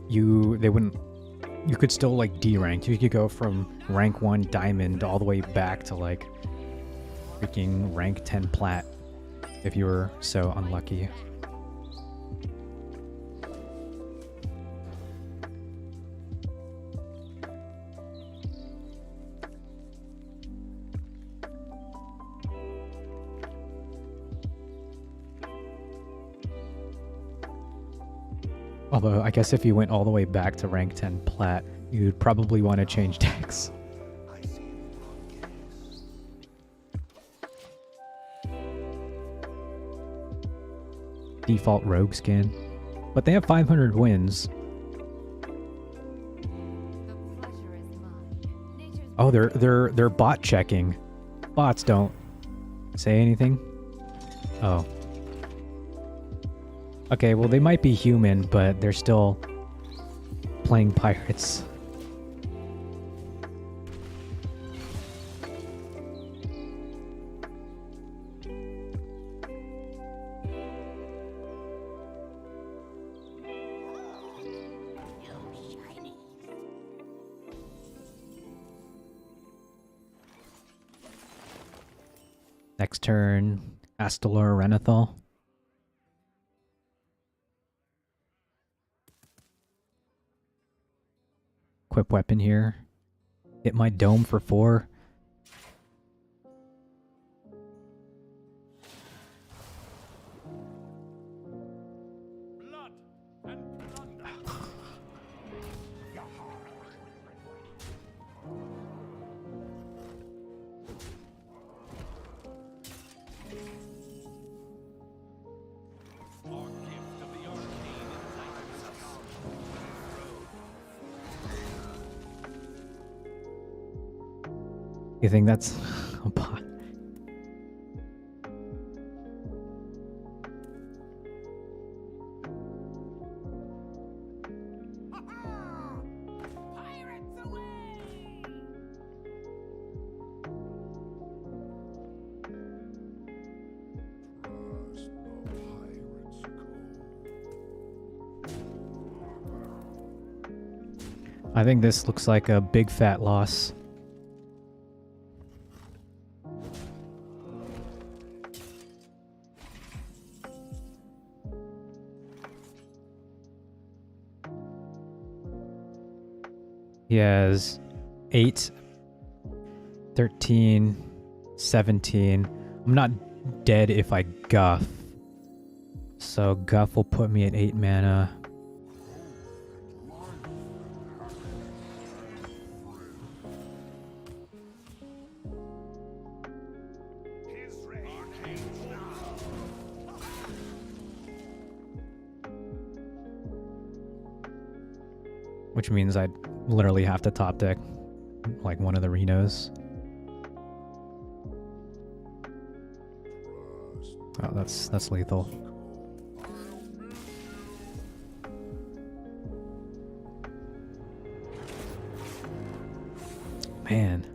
you could still like D-rank. You could go from rank 1 diamond all the way back to like freaking rank 10 plat if you were so unlucky. Although, I guess if you went all the way back to rank 10 plat, you'd probably want to change decks. Default rogue skin. But they have 500 wins. Oh, they're bot checking. Bots don't say anything. Oh. Okay, well, they might be human, but they're still playing pirates. Next turn, Astalor Renathal. Equip weapon here. Hit my dome for 4. Blood and plunder. Our gift of the arcane enlightens us. You think that's a bot? Pirates away! I think this looks like a big fat loss. He has 8, 13, 17. I'm not dead if I guff. So guff will put me at 8 mana. Which means I'd literally have to top deck like one of the Renos. Oh, that's lethal. Man.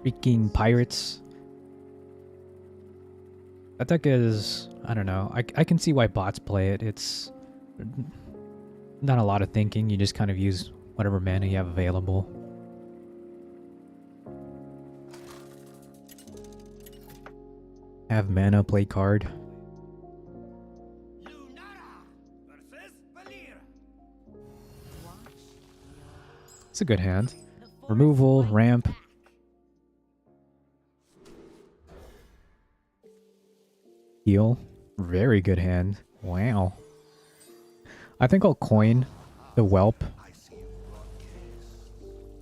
Freaking pirates. That deck is, I don't know. I can see why bots play it. It's not a lot of thinking. You just kind of use whatever mana you have available. Have mana, play card. It's a good hand. Removal, ramp. Heal. Very good hand. Wow. I think I'll coin the whelp.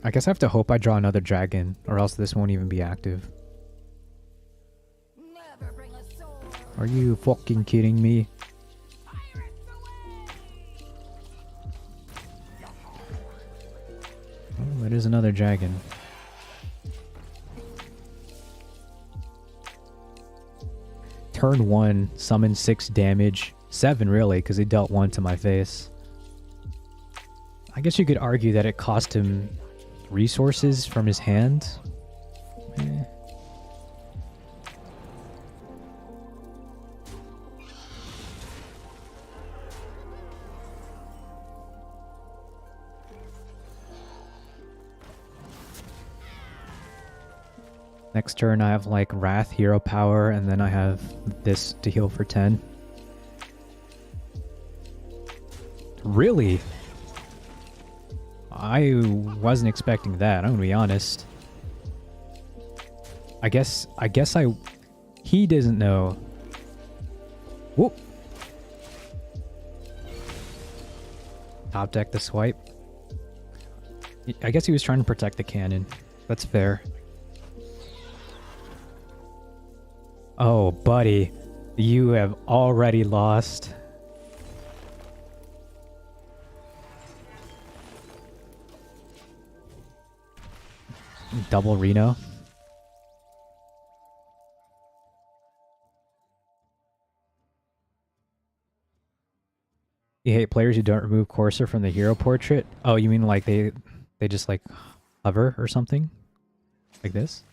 I guess I have to hope I draw another dragon, or else this won't even be active. Are you fucking kidding me? Oh, it is another dragon. Turn 1, summon 6 damage. 7 really, because he dealt 1 to my face. I guess you could argue that it cost him resources from his hand. Eh. Next turn I have like Wrath, Hero Power, and then I have this to heal for 10. Really? I wasn't expecting that, I'm gonna be honest. He doesn't know. Whoop. Top deck the swipe. I guess he was trying to protect the cannon. That's fair. Oh, buddy. You have already lost. Double Reno. You hate players who don't remove cursor from the hero portrait? Oh, you mean like they just like hover or something? Like this?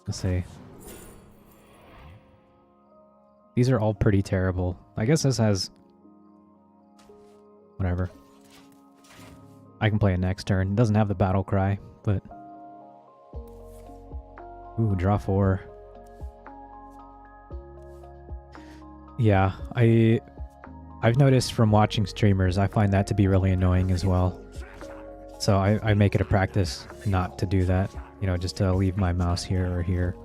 Let's see. These are all pretty terrible. I guess this has... whatever. I can play it next turn. It doesn't have the battle cry, but... Ooh, draw 4. Yeah, I've noticed from watching streamers, I find that to be really annoying as well. So I make it a practice not to do that. You know, just to leave my mouse here or here.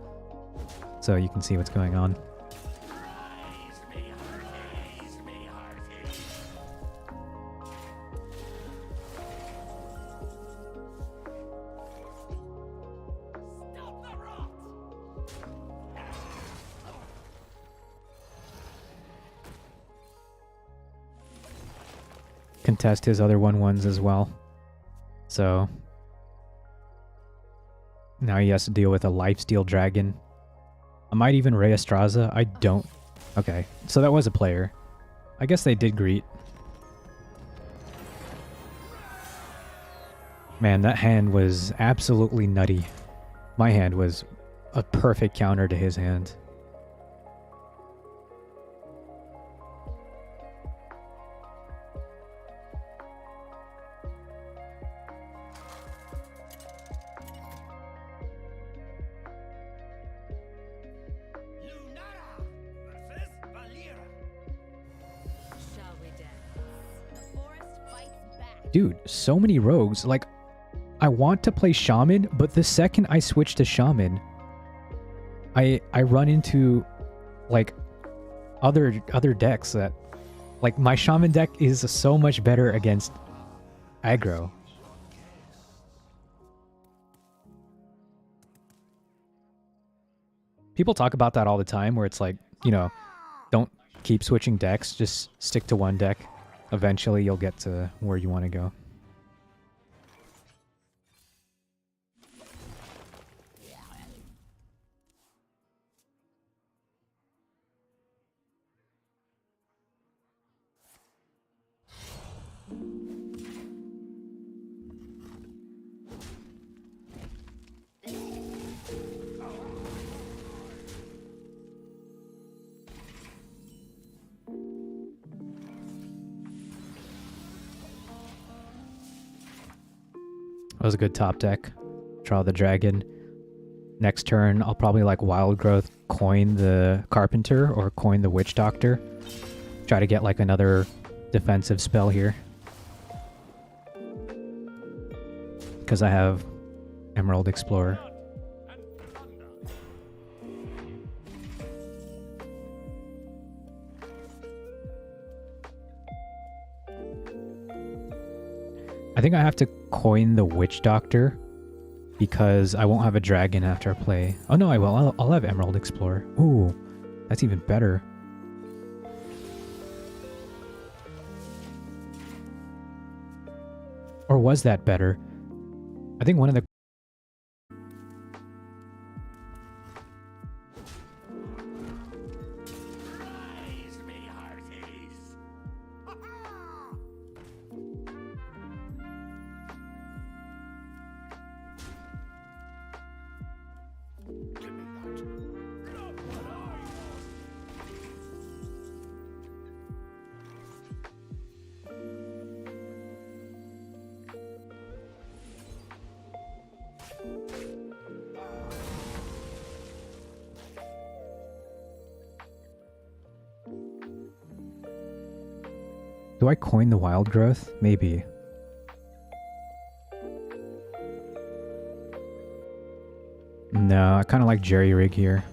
So you can see what's going on. Contest his other 1/1s as well. So now he has to deal with a lifesteal dragon. I might even Ray Estraza. I don't. Okay, so that was a player. I guess they did greet. Man, that hand was absolutely nutty. My hand was a perfect counter to his hand. Lunara versus Valera. Shall we dance? The forest fights back. Dude, so many rogues. Like, I want to play Shaman, but the second I switch to Shaman, I run into like other decks that like my Shaman deck is so much better against aggro. People talk about that all the time where it's like, you know, don't keep switching decks, just stick to one deck. Eventually you'll get to where you want to go. That was a good top deck. Draw the dragon. Next turn, I'll probably like Wild Growth, coin the Carpenter, or coin the Witch Doctor. Try to get like another defensive spell here. Because I have Emerald Explorer. I think I have to coin the Witch Doctor because I won't have a dragon after I play. Oh no, I will. I'll have Emerald Explorer. Ooh, that's even better. Or was that better? I think one of the... Raise me, hearties. Give me that. Look what I Do I coin the Wild Growth? Maybe. No, I kind of like Jerry Rig here.